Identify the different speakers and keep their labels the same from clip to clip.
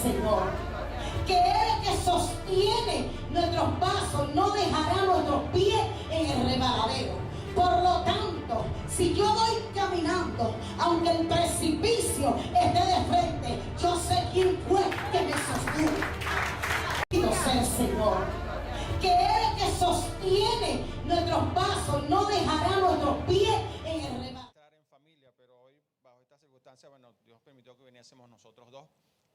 Speaker 1: Señor. Que Él que sostiene nuestros pasos no dejará nuestros pies en el resbaladero. Por lo tanto, si yo voy caminando, aunque el precipicio esté de frente, yo sé quién fue que me sostuvo. Quiero ser Señor. Que Él que sostiene nuestros pasos no dejará nuestros pies en el resbaladero.
Speaker 2: Estar en familia, pero hoy bajo esta circunstancia, bueno, Dios permitió que viniésemos nosotros dos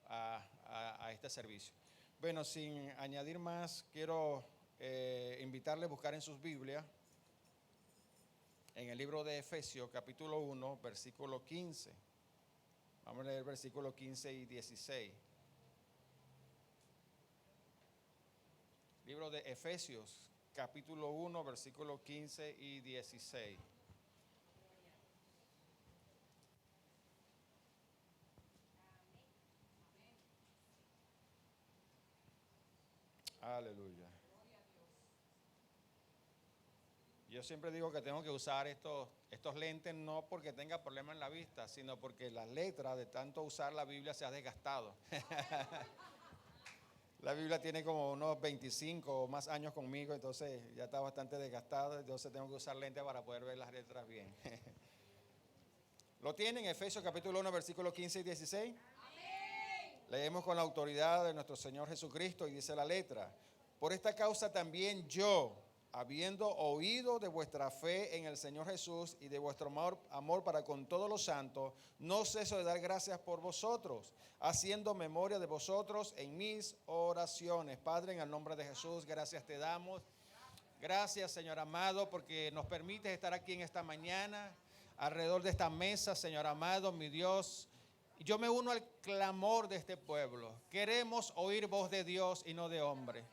Speaker 2: a este servicio. Bueno, sin añadir más, quiero invitarle a buscar en sus Biblias, en el libro de Efesios, capítulo 1, versículo 15. Vamos a leer versículos 15 y 16. Libro de Efesios, capítulo 1, versículos 15 y 16. Aleluya. Yo siempre digo que tengo que usar estos lentes no porque tenga problemas en la vista, sino porque las letras de tanto usar la Biblia se ha desgastado. La Biblia tiene como unos 25 o más años conmigo, entonces ya está bastante desgastada, entonces tengo que usar lentes para poder ver las letras bien. ¿Lo tienen? Efesios capítulo 1, versículos 15 y 16. Leemos con la autoridad de nuestro Señor Jesucristo y dice la letra: por esta causa también yo, habiendo oído de vuestra fe en el Señor Jesús y de vuestro amor para con todos los santos, no ceso de dar gracias por vosotros, haciendo memoria de vosotros en mis oraciones. Padre, en el nombre de Jesús, gracias te damos. Gracias, Señor amado, porque nos permites estar aquí en esta mañana, alrededor de esta mesa, Señor amado, mi Dios. Yo me uno al clamor de este pueblo. Queremos oír voz de Dios y no de hombre.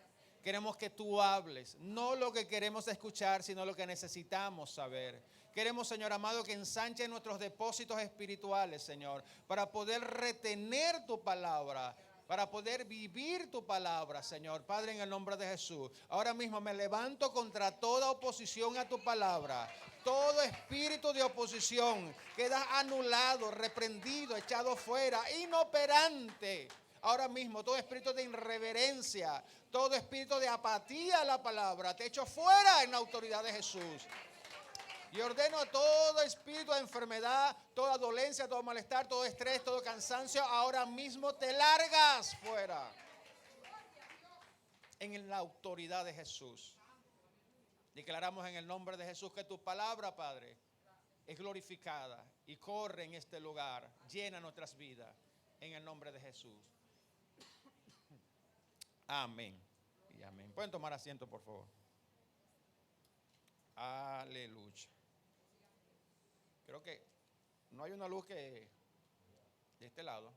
Speaker 2: Queremos que tú hables, no lo que queremos escuchar, sino lo que necesitamos saber. Queremos, Señor amado, que ensanche nuestros depósitos espirituales, Señor, para poder retener tu palabra, para poder vivir tu palabra, Señor. Padre, en el nombre de Jesús, ahora mismo me levanto contra toda oposición a tu palabra. Todo espíritu de oposición queda anulado, reprendido, echado fuera, inoperante. Ahora mismo todo espíritu de irreverencia, todo espíritu de apatía a la palabra, te echo fuera en la autoridad de Jesús. Y ordeno a todo espíritu de enfermedad, toda dolencia, todo malestar, todo estrés, todo cansancio, ahora mismo te largas fuera. En la autoridad de Jesús. Declaramos en el nombre de Jesús que tu palabra, Padre, es glorificada y corre en este lugar, llena nuestras vidas, en el nombre de Jesús. Amén y amén. Pueden tomar asiento, por favor. Aleluya. Creo que no hay una luz que de este lado.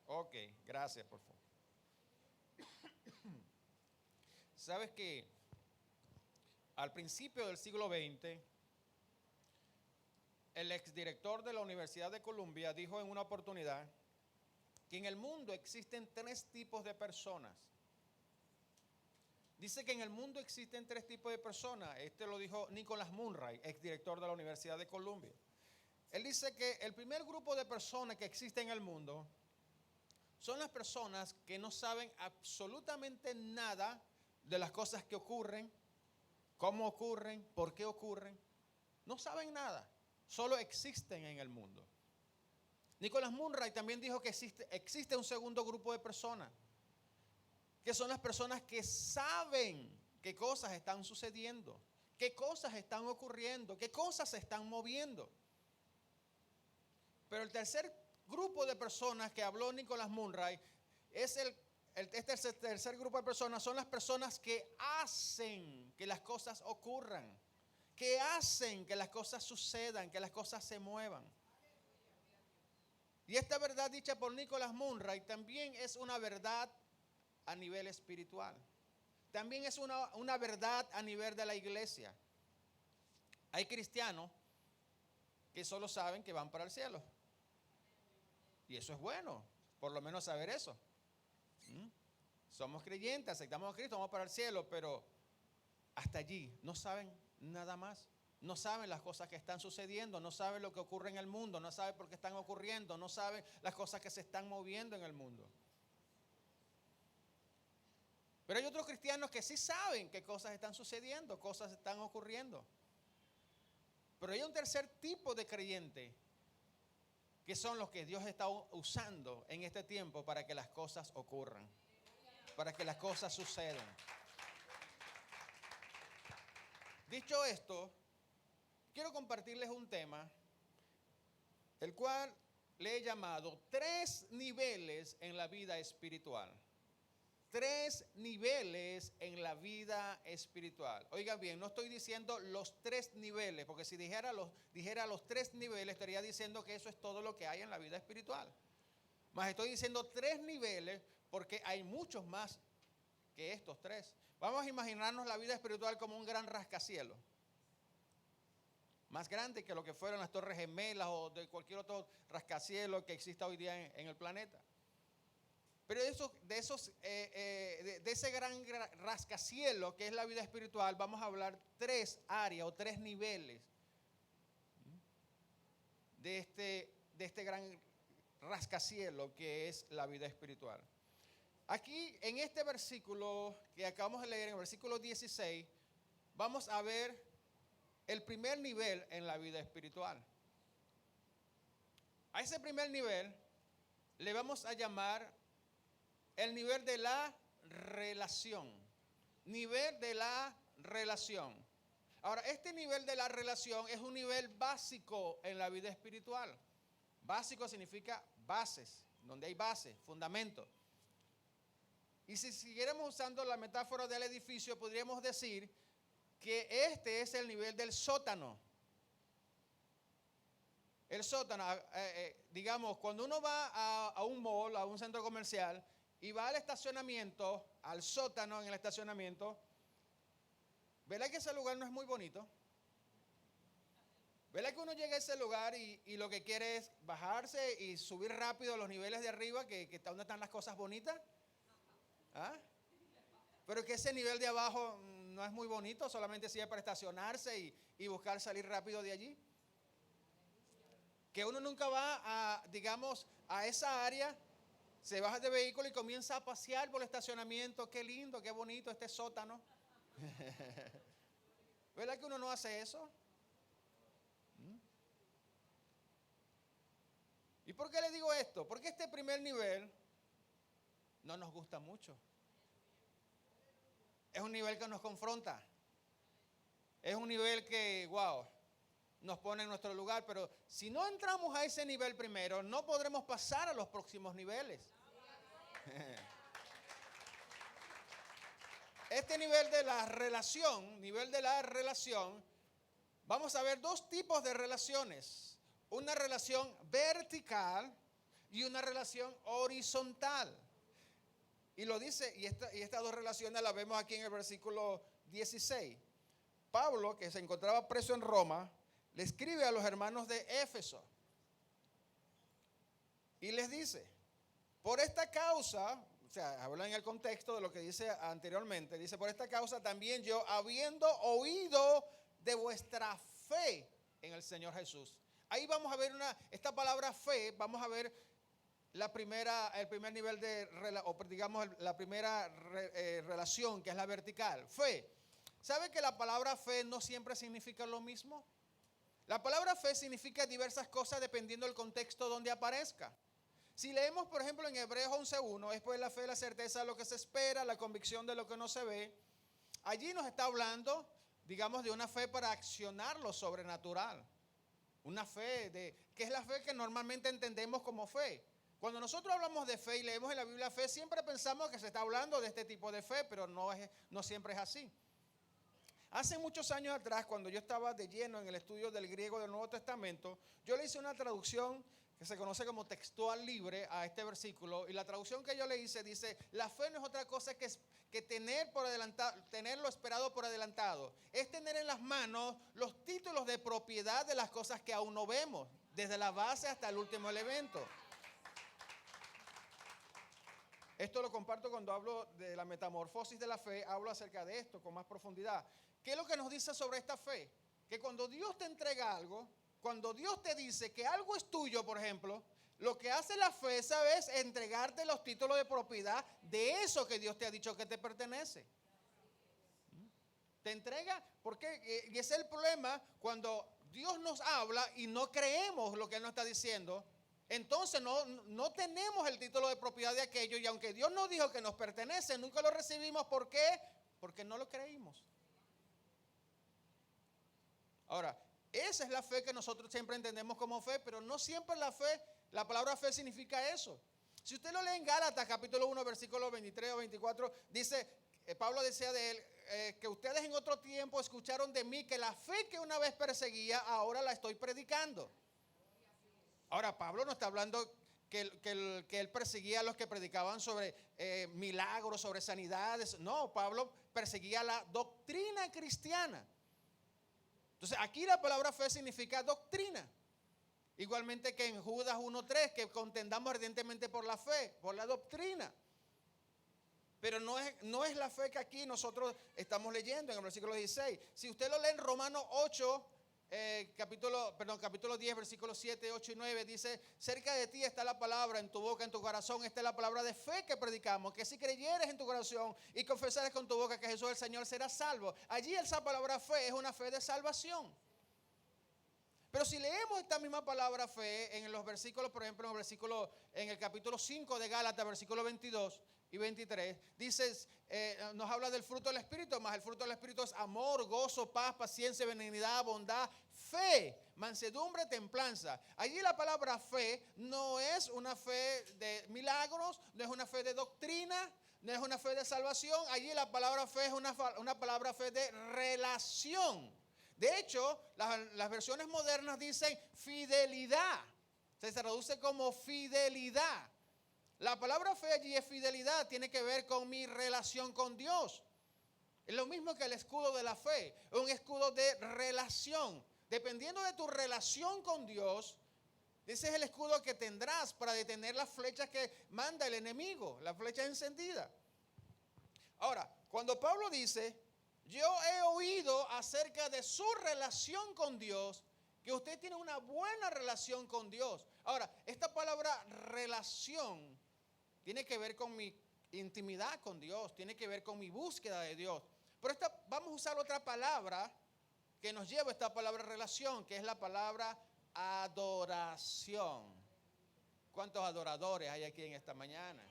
Speaker 2: Ok, gracias, por favor. ¿Sabes que al principio del siglo XX, el exdirector de la Universidad de Columbia dijo en una oportunidad que en el mundo existen tres tipos de personas? Dice que en el mundo existen tres tipos de personas. Este lo dijo Nicholas Munray, exdirector de la Universidad de Columbia. Él dice que el primer grupo de personas que existe en el mundo son las personas que no saben absolutamente nada de las cosas que ocurren, cómo ocurren, por qué ocurren. No saben nada, solo existen en el mundo. Nicholas Munray también dijo que existe un segundo grupo de personas, que son las personas que saben qué cosas están sucediendo, qué cosas están ocurriendo, qué cosas se están moviendo. Pero el tercer grupo de personas que habló Nicholas Munray es este tercer grupo de personas son las personas que hacen que las cosas ocurran, que hacen que las cosas sucedan, que las cosas se muevan. Y esta verdad dicha por Nicholas Munray también es una verdad a nivel espiritual. También es una verdad a nivel de la iglesia. Hay cristianos que solo saben que van para el cielo. Y eso es bueno, por lo menos saber eso. Somos creyentes, aceptamos a Cristo, vamos para el cielo, pero hasta allí no saben nada más. No saben las cosas que están sucediendo, no saben lo que ocurre en el mundo, no saben por qué están ocurriendo, no saben las cosas que se están moviendo en el mundo. Pero hay otros cristianos que sí saben qué cosas están sucediendo, cosas están ocurriendo. Pero hay un tercer tipo de creyente, que son los que Dios está usando en este tiempo para que las cosas ocurran, para que las cosas sucedan. Dicho esto, quiero compartirles un tema, el cual le he llamado 3 niveles en la vida espiritual. 3 niveles en la vida espiritual. Oigan bien, no estoy diciendo los 3 niveles, porque si dijera los 3 niveles, estaría diciendo que eso es todo lo que hay en la vida espiritual. Mas estoy diciendo 3 niveles porque hay muchos más que estos 3. Vamos a imaginarnos la vida espiritual como un gran rascacielos. Más grande que lo que fueron las Torres Gemelas o de cualquier otro rascacielos que exista hoy día en el planeta. Pero de ese gran rascacielos que es la vida espiritual, vamos a hablar 3 áreas o 3 niveles de este gran rascacielos que es la vida espiritual. Aquí en este versículo que acabamos de leer, en el versículo 16, vamos a ver el primer nivel en la vida espiritual. A ese primer nivel le vamos a llamar el nivel de la relación. Nivel de la relación. Ahora, este nivel de la relación es un nivel básico en la vida espiritual. Básico significa bases, donde hay bases, fundamentos. Y si siguiéramos usando la metáfora del edificio, podríamos decir que este es el nivel del sótano. El sótano, digamos, cuando uno va a un mall, a un centro comercial, y va al estacionamiento, al sótano en el estacionamiento, ¿verdad que ese lugar no es muy bonito? ¿Verdad que uno llega a ese lugar y lo que quiere es bajarse y subir rápido a los niveles de arriba, donde están las cosas bonitas? ¿Ah? Pero que ese nivel de abajo no es muy bonito, solamente sirve para estacionarse y buscar salir rápido de allí. Que uno nunca va a esa área, se baja de vehículo y comienza a pasear por el estacionamiento. Qué lindo, qué bonito este sótano. ¿Verdad que uno no hace eso? ¿Y por qué le digo esto? Porque este primer nivel no nos gusta mucho. Es un nivel que nos confronta. Es un nivel que, wow, nos pone en nuestro lugar. Pero si no entramos a ese nivel primero, no podremos pasar a los próximos niveles. Este nivel de la relación, vamos a ver 2 tipos de relaciones. Una relación vertical y una relación horizontal. Y lo dice, y estas 2 relaciones las vemos aquí en el versículo 16. Pablo, que se encontraba preso en Roma, le escribe a los hermanos de Éfeso. Y les dice, por esta causa, o sea, habla en el contexto de lo que dice anteriormente, dice, por esta causa también yo, habiendo oído de vuestra fe en el Señor Jesús. Ahí vamos a ver esta palabra fe, vamos a ver el primer nivel la primera relación, que es la vertical. Fe. ¿Sabe que la palabra fe no siempre significa lo mismo? La palabra fe significa diversas cosas dependiendo del contexto donde aparezca. Si leemos, por ejemplo, en Hebreos 11:1, es pues la fe, la certeza de lo que se espera, la convicción de lo que no se ve. Allí nos está hablando, digamos, de una fe para accionar lo sobrenatural. Una fe que es la fe que normalmente entendemos como fe. Cuando nosotros hablamos de fe y leemos en la Biblia fe, siempre pensamos que se está hablando de este tipo de fe, pero no siempre es así. Hace muchos años atrás, cuando yo estaba de lleno en el estudio del griego del Nuevo Testamento, yo le hice una traducción que se conoce como textual libre a este versículo, y la traducción que yo le hice dice, la fe no es otra cosa que tener lo esperado por adelantado. Es tener en las manos los títulos de propiedad de las cosas que aún no vemos, desde la base hasta el último elemento. Esto lo comparto cuando hablo de la metamorfosis de la fe, hablo acerca de esto con más profundidad. ¿Qué es lo que nos dice sobre esta fe? que cuando Dios te entrega algo, cuando Dios te dice que algo es tuyo, por ejemplo, lo que hace la fe, ¿sabes? Es entregarte los títulos de propiedad de eso que Dios te ha dicho que te pertenece. Te entrega, porque y ese es el problema cuando Dios nos habla y no creemos lo que Él nos está diciendo. Entonces no tenemos el título de propiedad de aquello, y aunque Dios nos dijo que nos pertenece, nunca lo recibimos. ¿Por qué? Porque no lo creímos. Ahora, esa es la fe que nosotros siempre entendemos como fe, pero no siempre la fe, la palabra fe significa eso. Si usted lo lee en Gálatas capítulo 1, versículos 23 o 24, dice, Pablo decía de él, que ustedes en otro tiempo escucharon de mí que la fe que una vez perseguía, ahora la estoy predicando. Ahora, Pablo no está hablando que él perseguía a los que predicaban sobre milagros, sobre sanidades. No, Pablo perseguía la doctrina cristiana. Entonces, aquí la palabra fe significa doctrina. Igualmente que en Judas 1:3, que contendamos ardientemente por la fe, por la doctrina. Pero no es la fe que aquí nosotros estamos leyendo en el versículo 16. Si usted lo lee en Romanos 8, capítulo 10, versículos 7, 8 y 9, dice, cerca de ti está la palabra, en tu boca, en tu corazón. Esta es la palabra de fe que predicamos, que si creyeres en tu corazón y confesares con tu boca que Jesús es el Señor, serás salvo. Allí esa palabra fe es una fe de salvación. Pero si leemos esta misma palabra fe en los versículos, por ejemplo, en el capítulo 5 de Gálatas, versículos 22 y 23, nos habla del fruto del Espíritu, más el fruto del Espíritu es amor, gozo, paz, paciencia, benignidad, bondad, fe, mansedumbre, templanza. Allí la palabra fe no es una fe de milagros, no es una fe de doctrina, no es una fe de salvación. Allí la palabra fe es una palabra fe de relación. De hecho, las versiones modernas dicen fidelidad. Se traduce como fidelidad. La palabra fe allí es fidelidad, tiene que ver con mi relación con Dios. Es lo mismo que el escudo de la fe, un escudo de relación. Dependiendo de tu relación con Dios, ese es el escudo que tendrás para detener las flechas que manda el enemigo, la flecha encendida. Ahora, cuando Pablo dice, yo he oído acerca de su relación con Dios, que usted tiene una buena relación con Dios. Ahora, esta palabra relación tiene que ver con mi intimidad con Dios, tiene que ver con mi búsqueda de Dios. Pero vamos a usar otra palabra que nos lleva a esta palabra relación, que es la palabra adoración. ¿Cuántos adoradores hay aquí en esta mañana?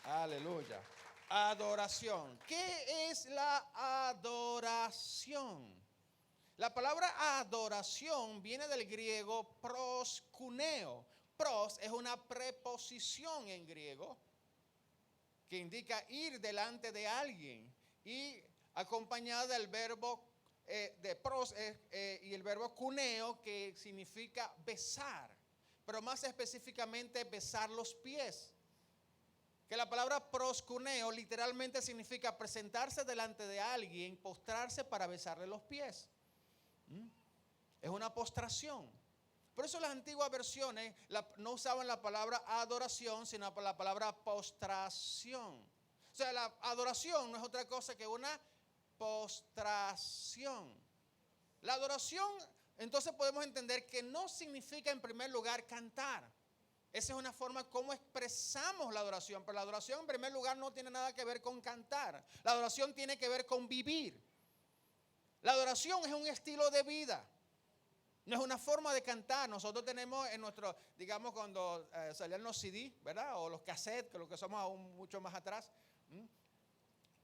Speaker 2: Aleluya. Adoración. ¿Qué es la adoración? La palabra adoración viene del griego proskuneo. Pros es una preposición en griego que indica ir delante de alguien y acompañada del verbo de pros y el verbo kuneo, que significa besar, pero más específicamente besar los pies. Que la palabra proskuneo literalmente significa presentarse delante de alguien, postrarse para besarle los pies. Es una postración. Por eso las antiguas versiones no usaban la palabra adoración, sino la palabra postración. O sea, la adoración no es otra cosa que una postración. La adoración, entonces podemos entender que no significa en primer lugar cantar. Esa es una forma como expresamos la adoración, pero la adoración en primer lugar no tiene nada que ver con cantar. La adoración tiene que ver con vivir. La adoración es un estilo de vida. No es una forma de cantar. Nosotros tenemos en nuestro, digamos, cuando salían los CD, ¿verdad? O los cassettes, que lo que somos aún mucho más atrás,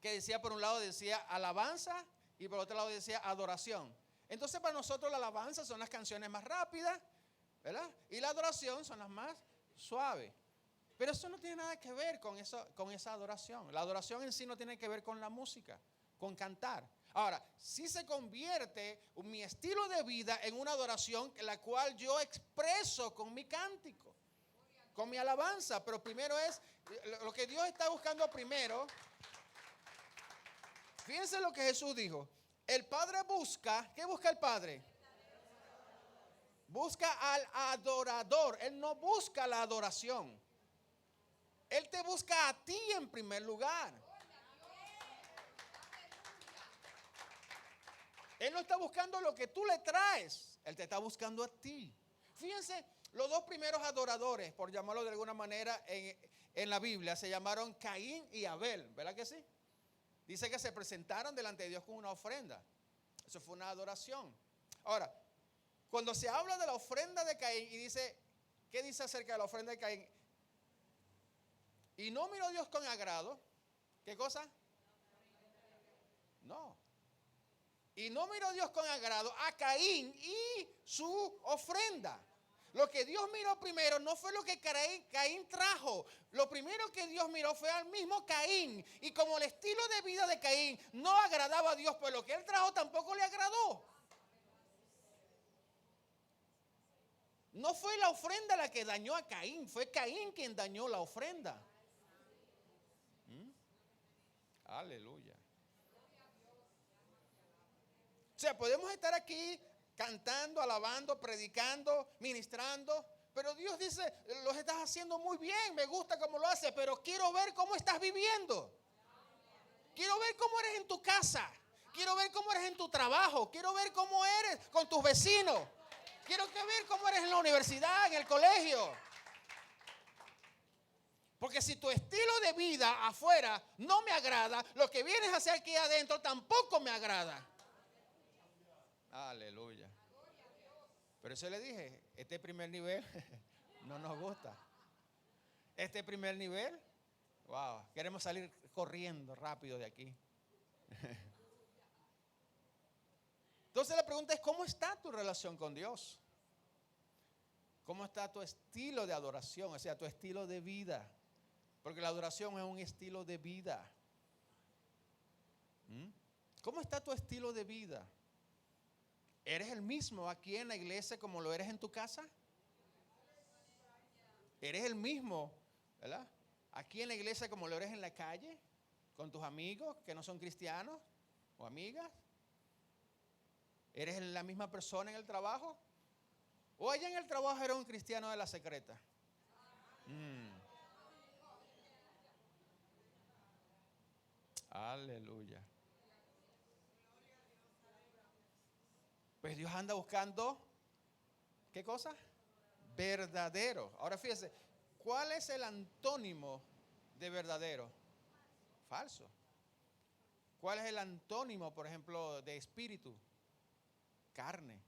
Speaker 2: que decía, por un lado decía alabanza y por otro lado decía adoración. Entonces para nosotros la alabanza son las canciones más rápidas, ¿verdad? Y la adoración son las más suaves. Pero eso no tiene nada que ver con esa adoración. La adoración en sí no tiene que ver con la música, con cantar. Ahora, si se convierte mi estilo de vida en una adoración, la cual yo expreso con mi cántico, con mi alabanza, pero primero es lo que Dios está buscando primero. Fíjense lo que Jesús dijo. El Padre busca, ¿qué busca el Padre? Busca al adorador. Él no busca la adoración. Él te busca a ti en primer lugar. Él no está buscando lo que tú le traes. Él te está buscando a ti. Fíjense, los dos primeros adoradores, por llamarlo de alguna manera, en la Biblia, se llamaron Caín y Abel. ¿Verdad que sí? Dice que se presentaron delante de Dios con una ofrenda. Eso fue una adoración. Ahora, cuando se habla de la ofrenda de Caín y dice, ¿qué dice acerca de la ofrenda de Caín? Y no miró Dios con agrado. ¿Qué cosa? No. Y no miró Dios con agrado a Caín y su ofrenda. Lo que Dios miró primero no fue lo que Caín trajo. Lo primero que Dios miró fue al mismo Caín. Y como el estilo de vida de Caín no agradaba a Dios, pues lo que él trajo tampoco le agradó. No fue la ofrenda la que dañó a Caín, fue Caín quien dañó la ofrenda. Aleluya. O sea, podemos estar aquí cantando, alabando, predicando, ministrando, pero Dios dice, lo estás haciendo muy bien, me gusta cómo lo haces, pero quiero ver cómo estás viviendo. Quiero ver cómo eres en tu casa. Quiero ver cómo eres en tu trabajo. Quiero ver cómo eres con tus vecinos. Quiero ver cómo eres en la universidad, en el colegio. Porque si tu estilo de vida afuera no me agrada, lo que vienes a hacer aquí adentro tampoco me agrada. Aleluya. Pero eso le dije, este primer nivel no nos gusta. Este primer nivel, wow, queremos salir corriendo rápido de aquí. Entonces la pregunta es, ¿cómo está tu relación con Dios? ¿Cómo está tu estilo de adoración? O sea, tu estilo de vida. Porque la adoración es un estilo de vida. ¿Cómo está tu estilo de vida? ¿Eres el mismo aquí en la iglesia como lo eres en tu casa? ¿Eres el mismo, verdad? Aquí en la iglesia como lo eres en la calle, con tus amigos que no son cristianos o amigas? ¿Eres la misma persona en el trabajo? ¿O allá en el trabajo eres un cristiano de la secreta? Aleluya. Pues Dios anda buscando, ¿qué cosa? Verdadero. Ahora fíjese, ¿cuál es el antónimo de verdadero? Falso. ¿Cuál es el antónimo, por ejemplo, de espíritu? Carne.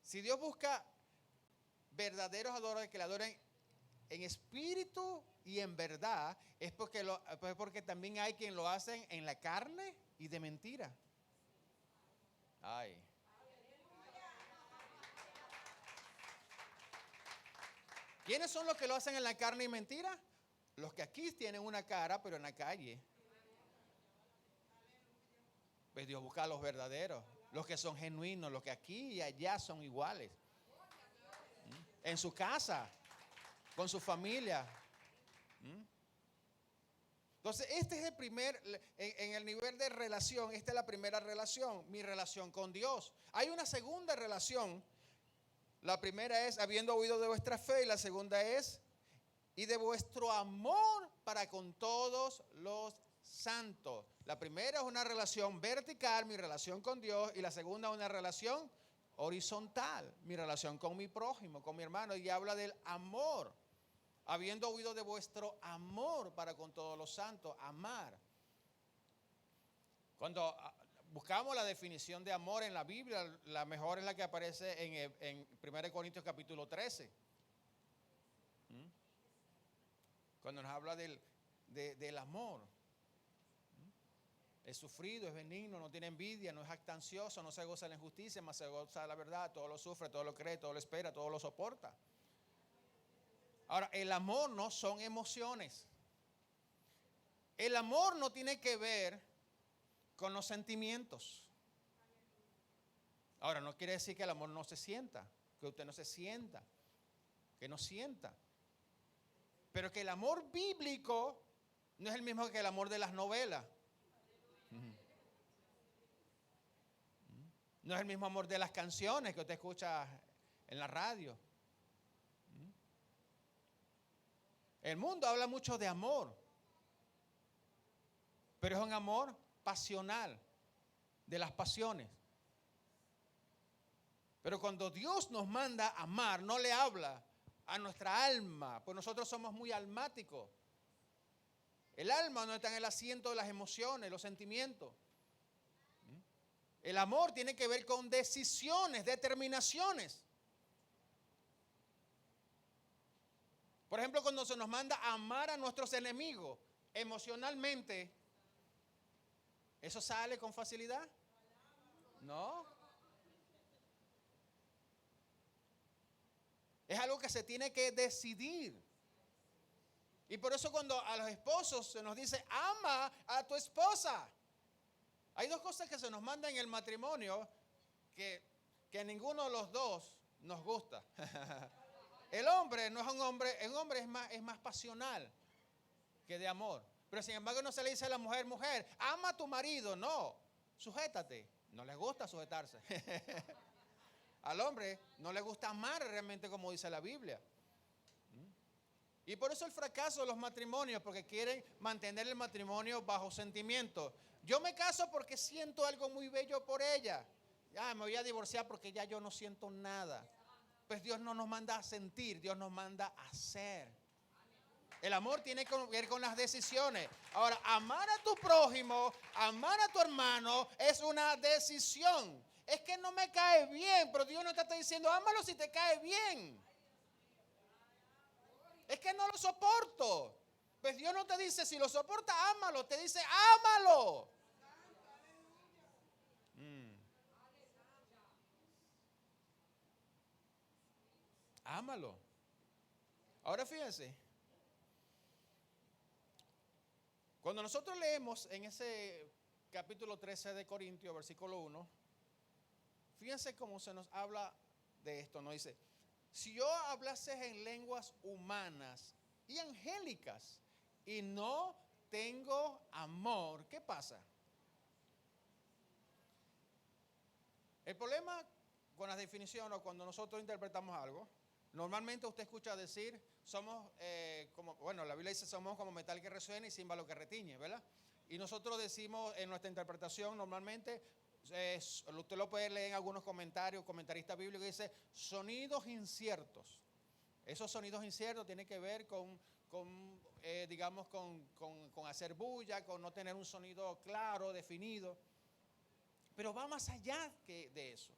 Speaker 2: Si Dios busca verdaderos adoradores que le adoren en espíritu y en verdad, es porque también hay quien lo hacen en la carne y de mentira. Ay. ¿Quiénes son los que lo hacen en la carne y mentira? Los que aquí tienen una cara, pero en la calle. Pues Dios busca a los verdaderos, los que son genuinos, los que aquí y allá son iguales. En su casa, con su familia. Entonces, este es el primer, en el nivel de relación, esta es la primera relación, mi relación con Dios. Hay una segunda relación. La primera es habiendo oído de vuestra fe y la segunda es y de vuestro amor para con todos los santos. La primera es una relación vertical, mi relación con Dios, y la segunda es una relación horizontal, mi relación con mi prójimo, con mi hermano, y habla del amor. Habiendo oído de vuestro amor para con todos los santos, amar. Cuando buscamos la definición de amor en la Biblia, la mejor es la que aparece en 1 Corintios capítulo 13. Cuando nos habla del amor. Es sufrido, es benigno, no tiene envidia, no es jactancioso, no se goza de la injusticia, mas se goza de la verdad, todo lo sufre, todo lo cree, todo lo espera, todo lo soporta. Ahora, el amor no son emociones. El amor no tiene que ver con los sentimientos. Ahora, no quiere decir que el amor no se sienta, que usted no se sienta, que no sienta. Pero que el amor bíblico no es el mismo que el amor de las novelas. No es el mismo amor de las canciones que usted escucha en la radio. El mundo habla mucho de amor, pero es un amor pasional, de las pasiones. Pero cuando Dios nos manda a amar, no le habla a nuestra alma, pues nosotros somos muy almáticos. El alma no está en el asiento de las emociones, los sentimientos. El amor tiene que ver con decisiones, determinaciones. Por ejemplo, cuando se nos manda a amar a nuestros enemigos emocionalmente, ¿eso sale con facilidad? No. Es algo que se tiene que decidir. Y por eso cuando a los esposos se nos dice, ama a tu esposa. Hay dos cosas que se nos mandan en el matrimonio que ninguno de los dos nos gusta. El hombre no es un hombre, el hombre es más pasional que de amor. Pero sin embargo no se le dice a la mujer, mujer, ama a tu marido. No, sujétate. No les gusta sujetarse. Al hombre no le gusta amar realmente como dice la Biblia. Y por eso el fracaso de los matrimonios, porque quieren mantener el matrimonio bajo sentimientos. Yo me caso porque siento algo muy bello por ella. Ya me voy a divorciar porque ya yo no siento nada. Pues Dios no nos manda a sentir, Dios nos manda a hacer. El amor tiene que ver con las decisiones. Ahora, amar a tu prójimo, amar a tu hermano es una decisión. Es que no me cae bien, pero Dios no te está diciendo, ámalo si te cae bien. Es que no lo soporto. Pues Dios no te dice, si lo soporta, ámalo. Te dice, ámalo. Ámalo. Ahora fíjense. Cuando nosotros leemos en ese capítulo 13 de Corintios, versículo 1, fíjense cómo se nos habla de esto. Nos dice, si yo hablase en lenguas humanas y angélicas y no tengo amor, ¿qué pasa? El problema con las definiciones o cuando nosotros interpretamos algo, normalmente usted escucha decir, somos la Biblia dice, somos como metal que resuena y címbalo que retiñe, ¿verdad? Y nosotros decimos en nuestra interpretación normalmente, usted lo puede leer en algunos comentarios, comentaristas bíblicos, dice sonidos inciertos. Esos sonidos inciertos tienen que ver con hacer bulla, con no tener un sonido claro, definido. Pero va más allá de eso.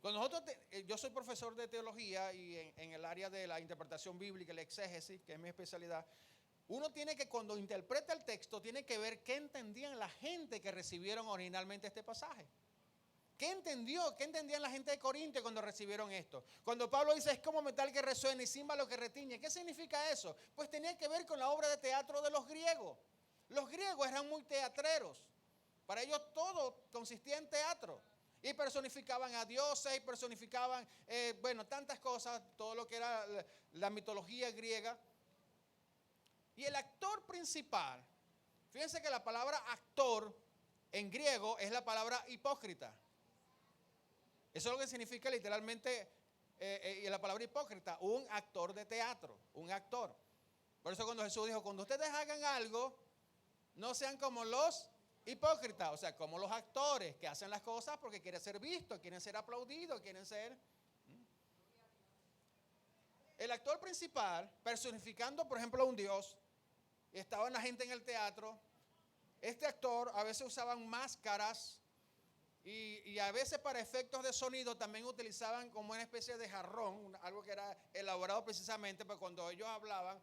Speaker 2: Cuando yo soy profesor de teología y en el área de la interpretación bíblica, la exégesis, que es mi especialidad, uno tiene que, cuando interpreta el texto, tiene que ver qué entendían la gente que recibieron originalmente este pasaje. ¿Qué entendían la gente de Corinto cuando recibieron esto? Cuando Pablo dice, es como metal que resuena y címbalo que retiñe, ¿qué significa eso? Pues tenía que ver con la obra de teatro de los griegos. Los griegos eran muy teatreros. Para ellos todo consistía en teatro. Y personificaban a dioses, y personificaban, tantas cosas, todo lo que era la mitología griega. Y el actor principal, fíjense que la palabra actor en griego es la palabra hipócrita. Eso es lo que significa literalmente la palabra hipócrita, un actor de teatro, un actor. Por eso cuando Jesús dijo, cuando ustedes hagan algo, no sean como los hipócritas, o sea, como los actores que hacen las cosas porque quieren ser vistos, quieren ser aplaudidos, quieren ser... El actor principal, personificando por ejemplo a un dios, estaba la gente en el teatro. Este actor a veces usaban máscaras y a veces para efectos de sonido también utilizaban como una especie de jarrón, algo que era elaborado precisamente para cuando ellos hablaban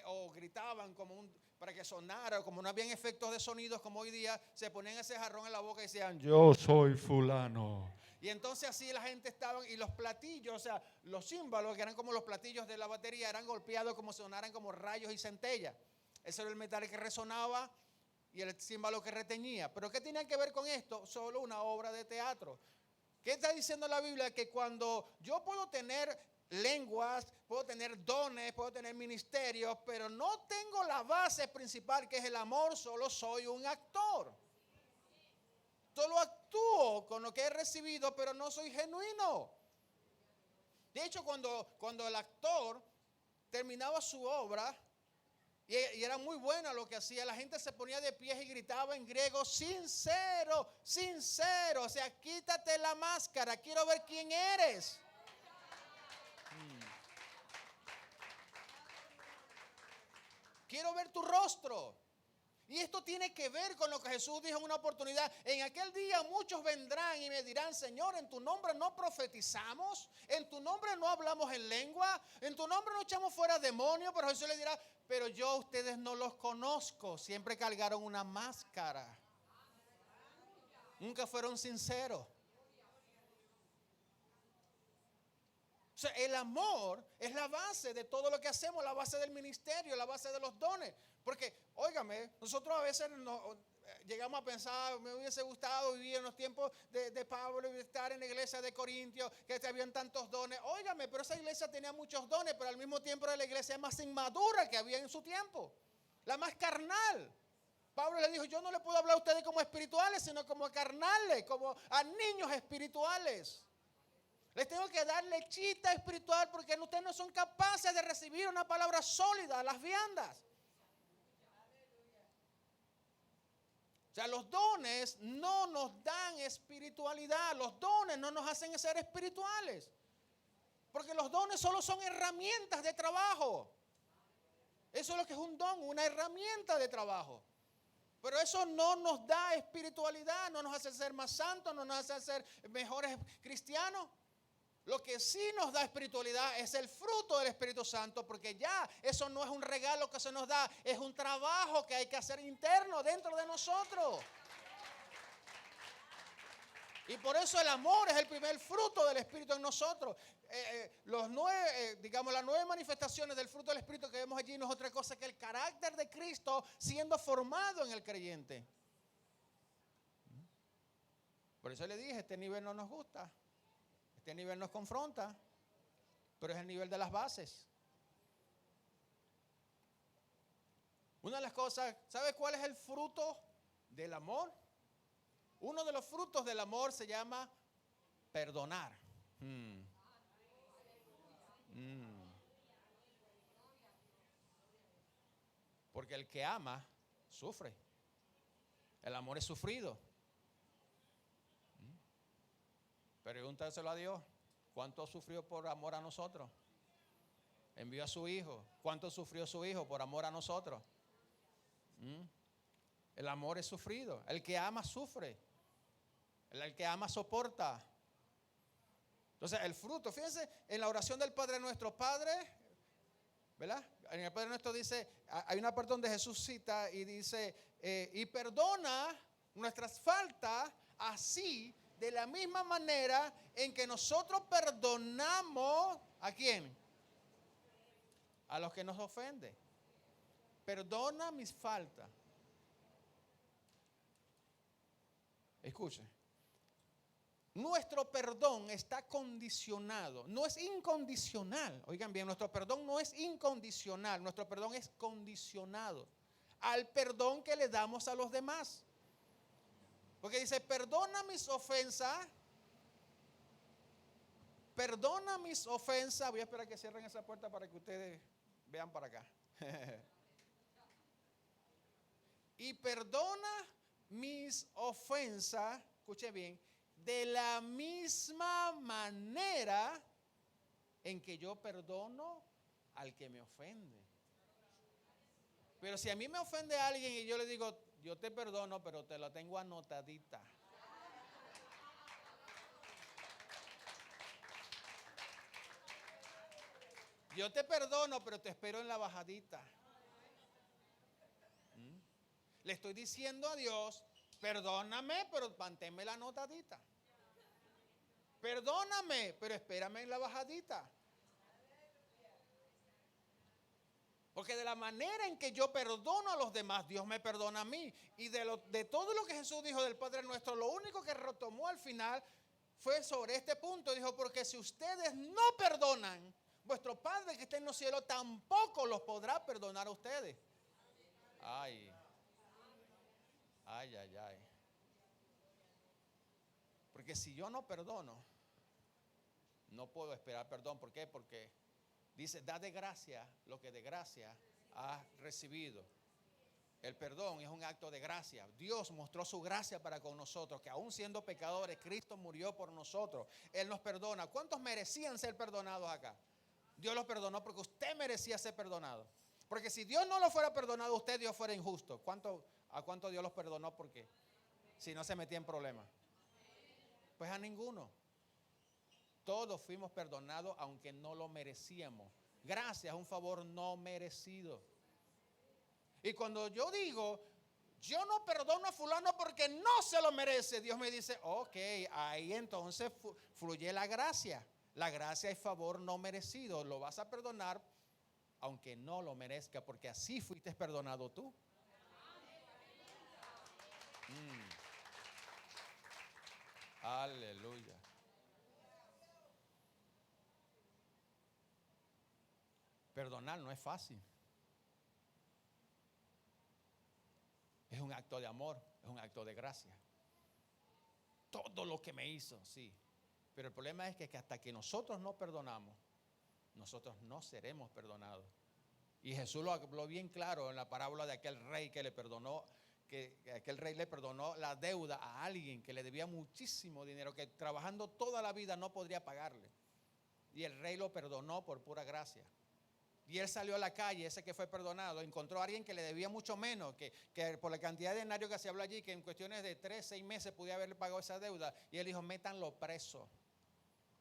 Speaker 2: o gritaban para que sonara, como no habían efectos de sonidos como hoy día, se ponían ese jarrón en la boca y decían, yo soy fulano. Y entonces así la gente estaba, y los platillos, o sea, los címbalos, que eran como los platillos de la batería, eran golpeados como si sonaran como rayos y centellas. Ese era el metal que resonaba y el címbalo que retenía. ¿Pero qué tenía que ver con esto? Solo una obra de teatro. ¿Qué está diciendo la Biblia? Que cuando yo puedo tener lenguas, puedo tener dones, puedo tener ministerios, pero no tengo la base principal que es el amor, solo soy un actor. Solo actúo con lo que he recibido, pero no soy genuino. De hecho, cuando el actor terminaba su obra, Y era muy buena lo que hacía. La gente se ponía de pies y gritaba en griego, sincero, sincero. O sea, quítate la máscara, quiero ver quién eres. Quiero ver tu rostro. Y esto tiene que ver con lo que Jesús dijo en una oportunidad. En aquel día muchos vendrán y me dirán, Señor, en tu nombre no profetizamos, en tu nombre no hablamos en lengua, en tu nombre no echamos fuera demonios. Pero Jesús le dirá, pero yo a ustedes no los conozco. Siempre cargaron una máscara. Nunca fueron sinceros. O sea, el amor es la base de todo lo que hacemos, la base del ministerio, la base de los dones. Porque, óigame, nosotros a veces llegamos a pensar, me hubiese gustado vivir en los tiempos de Pablo y estar en la iglesia de Corintios, que habían tantos dones. Óigame, pero esa iglesia tenía muchos dones, pero al mismo tiempo era la iglesia más inmadura que había en su tiempo, la más carnal. Pablo le dijo, yo no le puedo hablar a ustedes como espirituales, sino como carnales, como a niños espirituales. Les tengo que dar lechita espiritual porque ustedes no son capaces de recibir una palabra sólida, las viandas. O sea, los dones no nos dan espiritualidad, los dones no nos hacen ser espirituales. Porque los dones solo son herramientas de trabajo. Eso es lo que es un don, una herramienta de trabajo. Pero eso no nos da espiritualidad, no nos hace ser más santos, no nos hace ser mejores cristianos. Lo que sí nos da espiritualidad es el fruto del Espíritu Santo, porque ya eso no es un regalo que se nos da, es un trabajo que hay que hacer interno dentro de nosotros. Y por eso el amor es el primer fruto del Espíritu en nosotros. Las 9 manifestaciones del fruto del Espíritu que vemos allí no es otra cosa que el carácter de Cristo siendo formado en el creyente. Por eso le dije, este nivel no nos gusta. Este nivel nos confronta, pero es el nivel de las bases. Una de las cosas, ¿sabe cuál es el fruto del amor? Uno de los frutos del amor se llama perdonar. Porque el que ama, sufre. El amor es sufrido. Pregúntaselo a Dios. ¿Cuánto sufrió por amor a nosotros? Envió a su hijo. ¿Cuánto sufrió su hijo por amor a nosotros? El amor es sufrido. El que ama sufre. El que ama soporta. Entonces el fruto, fíjense en la oración del Padre Nuestro. Padre, ¿verdad? En el Padre Nuestro dice, hay una parte donde Jesús cita y dice, y perdona nuestras faltas así, de la misma manera en que nosotros perdonamos, ¿a quién? A los que nos ofenden. Perdona mis faltas. Escuche. Nuestro perdón está condicionado, no es incondicional. Oigan bien, nuestro perdón no es incondicional, nuestro perdón es condicionado al perdón que le damos a los demás. Porque dice, perdona mis ofensas. Perdona mis ofensas. Voy a esperar que cierren esa puerta para que ustedes vean para acá. Y perdona mis ofensas, escuche bien, de la misma manera en que yo perdono al que me ofende. Pero si a mí me ofende alguien y yo le digo, yo te perdono, pero te la tengo anotadita. Yo te perdono, pero te espero en la bajadita. Le estoy diciendo a Dios, perdóname, pero manténme la anotadita. Perdóname, pero espérame en la bajadita. Porque de la manera en que yo perdono a los demás, Dios me perdona a mí. Y de todo lo que Jesús dijo del Padre Nuestro, lo único que retomó al final fue sobre este punto. Dijo, porque si ustedes no perdonan, vuestro Padre que está en los cielos tampoco los podrá perdonar a ustedes. Ay. Porque si yo no perdono, no puedo esperar perdón. ¿Por qué? Porque dice, da de gracia lo que de gracia has recibido. El perdón es un acto de gracia. Dios mostró su gracia para con nosotros, que aún siendo pecadores, Cristo murió por nosotros. Él nos perdona. ¿Cuántos merecían ser perdonados acá? Dios los perdonó porque usted merecía ser perdonado. Porque si Dios no lo fuera perdonado a usted, Dios fuera injusto. ¿A cuánto Dios los perdonó? ¿Por qué? Si no se metía en problemas. Pues a ninguno. Todos fuimos perdonados aunque no lo merecíamos. Gracias, un favor no merecido. Y cuando yo digo, yo no perdono a fulano porque no se lo merece, Dios me dice, ok, ahí entonces fluye la gracia. La gracia es favor no merecido. Lo vas a perdonar aunque no lo merezca, porque así fuiste perdonado tú. Aleluya. Perdonar no es fácil. Es un acto de amor, es un acto de gracia. Todo lo que me hizo, sí. Pero el problema es que hasta que nosotros no perdonamos, nosotros no seremos perdonados. Y Jesús lo habló bien claro en la parábola de aquel rey que le perdonó, que aquel rey le perdonó la deuda a alguien que le debía muchísimo dinero, que trabajando toda la vida no podría pagarle. Y el rey lo perdonó por pura gracia. Y él salió a la calle, ese que fue perdonado, encontró a alguien que le debía mucho menos, que por la cantidad de dinero que se habló allí, que en cuestiones de 3, 6 meses podía haberle pagado esa deuda. Y él dijo, métanlo preso.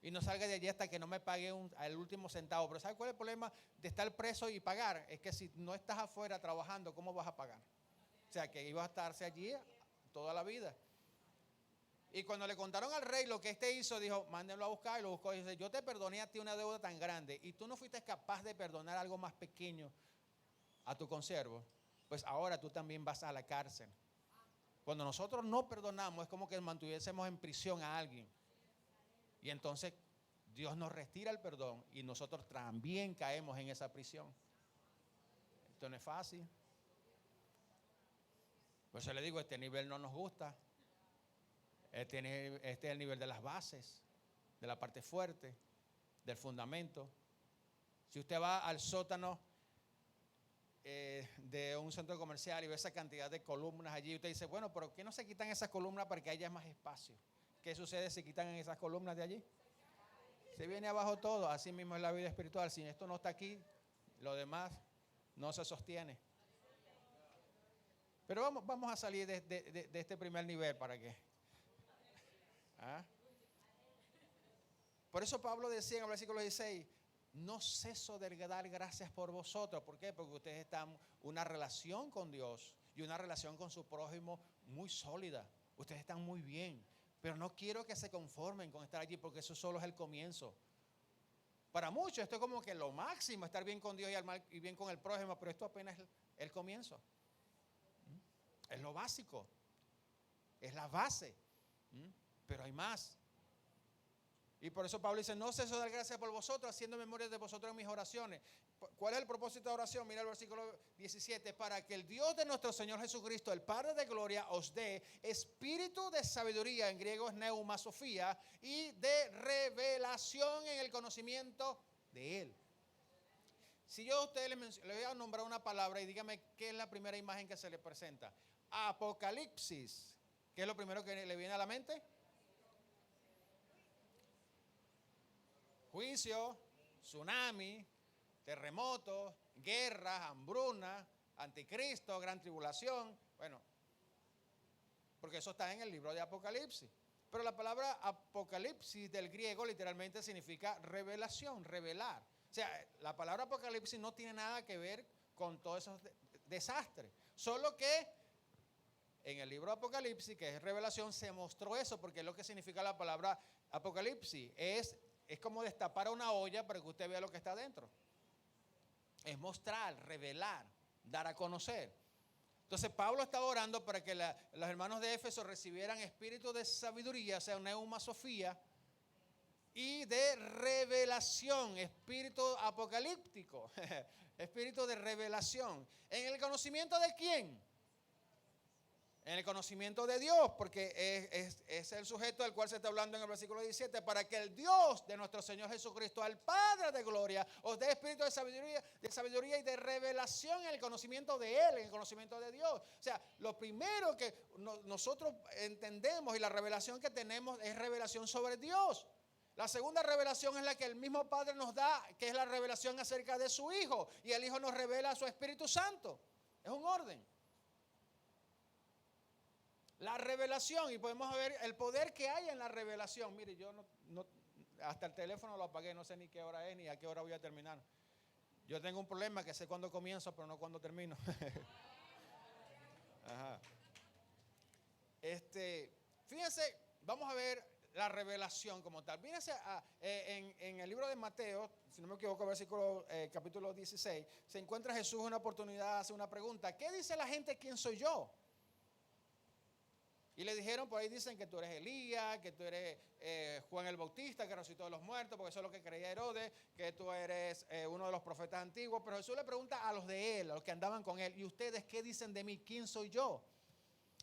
Speaker 2: Y no salga de allí hasta que no me pague el último centavo. Pero ¿sabe cuál es el problema de estar preso y pagar? Es que si no estás afuera trabajando, ¿cómo vas a pagar? O sea, que ibas a estarse allí toda la vida. Y cuando le contaron al rey lo que este hizo, dijo, mándenlo a buscar. Y lo buscó y dice, yo te perdoné a ti una deuda tan grande y tú no fuiste capaz de perdonar algo más pequeño a tu consiervo, pues ahora tú también vas a la cárcel. Cuando nosotros no perdonamos es como que mantuviésemos en prisión a alguien. Y entonces Dios nos retira el perdón y nosotros también caemos en esa prisión. Esto no es fácil. Por eso le digo, este nivel no nos gusta. Este es el nivel de las bases, de la parte fuerte, del fundamento. Si usted va al sótano de un centro comercial y ve esa cantidad de columnas allí, usted dice, bueno, ¿pero qué no se quitan esas columnas para que haya más espacio? ¿Qué sucede si quitan esas columnas de allí? Se viene abajo todo. Así mismo es la vida espiritual. Si esto no está aquí, lo demás no se sostiene. Pero vamos a salir de este primer nivel para que... ¿Ah? Por eso Pablo decía en el versículo 16, no ceso de dar gracias por vosotros. ¿Por qué? Porque ustedes están en una relación con Dios y una relación con su prójimo muy sólida. Ustedes están muy bien. Pero no quiero que se conformen con estar allí porque eso solo es el comienzo. Para muchos esto es como que lo máximo, estar bien con Dios y bien con el prójimo, pero esto apenas es el comienzo. Es lo básico, es la base, pero hay más. Y por eso Pablo dice, no ceso de dar gracias por vosotros, haciendo memoria de vosotros en mis oraciones. ¿Cuál es el propósito de oración? Mira el versículo 17, para que el Dios de nuestro Señor Jesucristo, el Padre de gloria, os dé espíritu de sabiduría, en griego es neumasofía, y de revelación en el conocimiento de Él. Si yo a ustedes le voy a nombrar una palabra y dígame qué es la primera imagen que se le presenta. Apocalipsis. ¿Qué es lo primero que le viene a la mente? Juicio, tsunami, terremotos, guerras, hambruna, anticristo, gran tribulación. Bueno, porque eso está en el libro de Apocalipsis. Pero la palabra apocalipsis del griego literalmente significa revelación, revelar. O sea, la palabra apocalipsis no tiene nada que ver con todos esos desastres. Solo que en el libro de Apocalipsis, que es revelación, se mostró eso, porque es lo que significa la palabra apocalipsis. Es como destapar una olla para que usted vea lo que está dentro. Es mostrar, revelar, dar a conocer. Entonces Pablo estaba orando para que los hermanos de Éfeso recibieran espíritu de sabiduría, o sea, neumasofía, y de revelación, espíritu apocalíptico, espíritu de revelación. ¿En el conocimiento de quién? En el conocimiento de Dios, porque es el sujeto del cual se está hablando en el versículo 17, para que el Dios de nuestro Señor Jesucristo, al Padre de gloria, os dé espíritu de sabiduría y de revelación en el conocimiento de Él, en el conocimiento de Dios. O sea, lo primero que nosotros entendemos y la revelación que tenemos es revelación sobre Dios. La segunda revelación es la que el mismo Padre nos da, que es la revelación acerca de su Hijo, y el Hijo nos revela a su Espíritu Santo. Es un orden. La revelación, y podemos ver el poder que hay en la revelación. Mire, yo hasta el teléfono lo apagué, no sé ni qué hora es ni a qué hora voy a terminar. Yo tengo un problema que sé cuándo comienzo, pero no cuándo termino. Ajá. Fíjense, vamos a ver la revelación como tal. Fíjense en el libro de Mateo, si no me equivoco, versículo capítulo 16, se encuentra Jesús una oportunidad, hace una pregunta. ¿Qué dice la gente? ¿Quién soy yo? Y le dijeron, por ahí dicen que tú eres Elías, que tú eres Juan el Bautista, que resucitó de los muertos, porque eso es lo que creía Herodes, que tú eres uno de los profetas antiguos. Pero Jesús le pregunta a los de él, a los que andaban con él, ¿y ustedes qué dicen de mí? ¿Quién soy yo?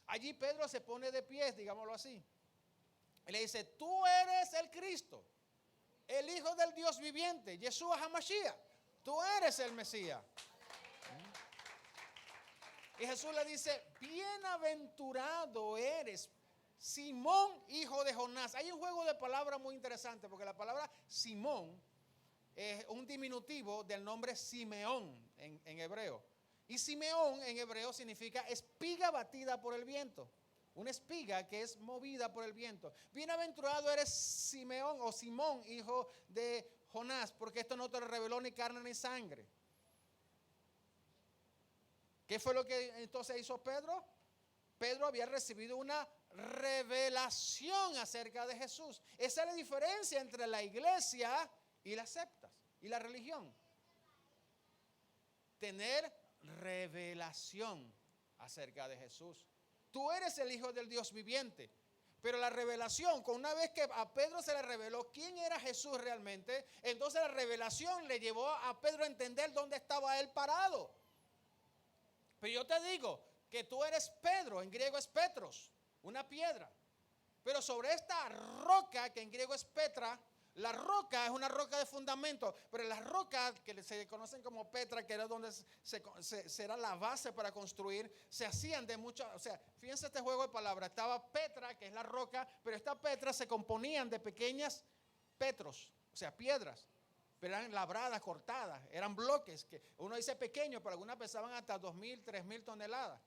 Speaker 2: Allí Pedro se pone de pies, digámoslo así. Y le dice, tú eres el Cristo, el Hijo del Dios viviente, Yeshua HaMashiach. Tú eres el Mesías. Y Jesús le dice, bienaventurado eres, Simón, hijo de Jonás. Hay un juego de palabras muy interesante, porque la palabra Simón es un diminutivo del nombre Simeón en hebreo. Y Simeón en hebreo significa espiga batida por el viento. Una espiga que es movida por el viento. Bienaventurado eres Simeón o Simón, hijo de Jonás, porque esto no te lo reveló ni carne ni sangre. ¿Qué fue lo que entonces hizo Pedro? Pedro había recibido una revelación acerca de Jesús. Esa es la diferencia entre la iglesia y las sectas y la religión. Tener revelación acerca de Jesús. Tú eres el Hijo del Dios viviente. Pero la revelación, con una vez que a Pedro se le reveló quién era Jesús realmente, entonces la revelación le llevó a Pedro a entender dónde estaba él parado. Pero yo te digo que tú eres Pedro, en griego es Petros, una piedra. Pero sobre esta roca, que en griego es Petra, la roca es una roca de fundamento, pero las rocas que se conocen como Petra, que era donde será la base para construir, se hacían de muchas, o sea, fíjense este juego de palabras, estaba Petra, que es la roca, pero esta Petra se componían de pequeñas petros, o sea, piedras, pero eran labradas, cortadas, eran bloques, que uno dice pequeño, pero algunas pesaban hasta 2.000, 3.000 toneladas.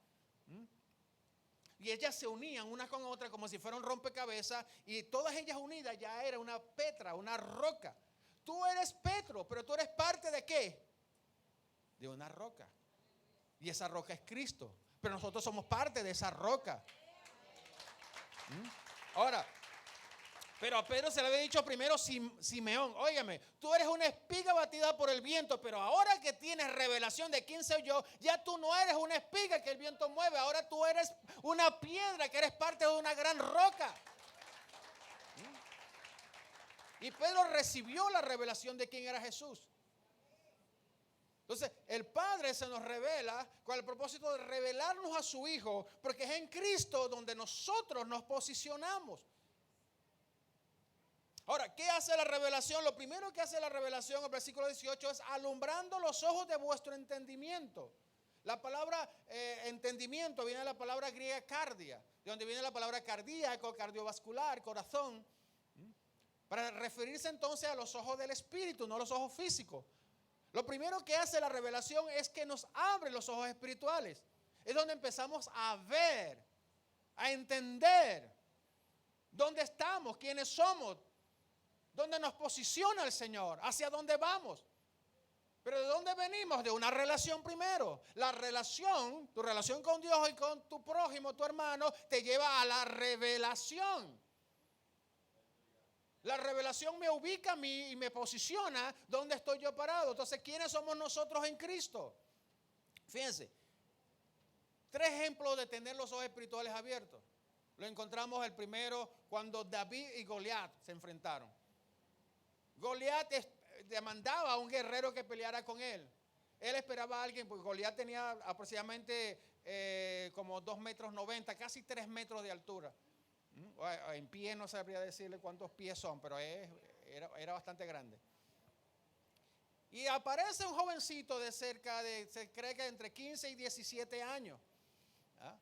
Speaker 2: Y ellas se unían una con otra como si fuera un rompecabezas, y todas ellas unidas ya era una petra, una roca. Tú eres Petro, pero tú eres parte ¿de qué? De una roca. Y esa roca es Cristo, pero nosotros somos parte de esa roca. Ahora, pero a Pedro se le había dicho primero Simeón, óigame, tú eres una espiga batida por el viento, pero ahora que tienes revelación de quién soy yo, ya tú no eres una espiga que el viento mueve, ahora tú eres una piedra, que eres parte de una gran roca. Y Pedro recibió la revelación de quién era Jesús. Entonces, el Padre se nos revela con el propósito de revelarnos a su Hijo, porque es en Cristo donde nosotros nos posicionamos. Ahora, ¿qué hace la revelación? Lo primero que hace la revelación, el versículo 18, es alumbrando los ojos de vuestro entendimiento. La palabra entendimiento viene de la palabra griega cardia, de donde viene la palabra cardíaco, cardiovascular, corazón, para referirse entonces a los ojos del espíritu, no los ojos físicos. Lo primero que hace la revelación es que nos abre los ojos espirituales. Es donde empezamos a ver, a entender dónde estamos, quiénes somos, dónde nos posiciona el Señor, hacia dónde vamos. Pero ¿de dónde venimos? De una relación primero. La relación, tu relación con Dios y con tu prójimo, tu hermano, te lleva a la revelación. La revelación me ubica a mí y me posiciona donde estoy yo parado. Entonces, ¿quiénes somos nosotros en Cristo? Fíjense, 3 ejemplos de tener los ojos espirituales abiertos. Lo encontramos el primero cuando David y Goliat se enfrentaron. Goliat demandaba a un guerrero que peleara con él. Él esperaba a alguien, porque Goliat tenía aproximadamente como 2,90 metros, casi 3 metros de altura. En pie no sabría decirle cuántos pies son, pero era bastante grande. Y aparece un jovencito de cerca de, se cree que entre 15 y 17 años. ¿Ah?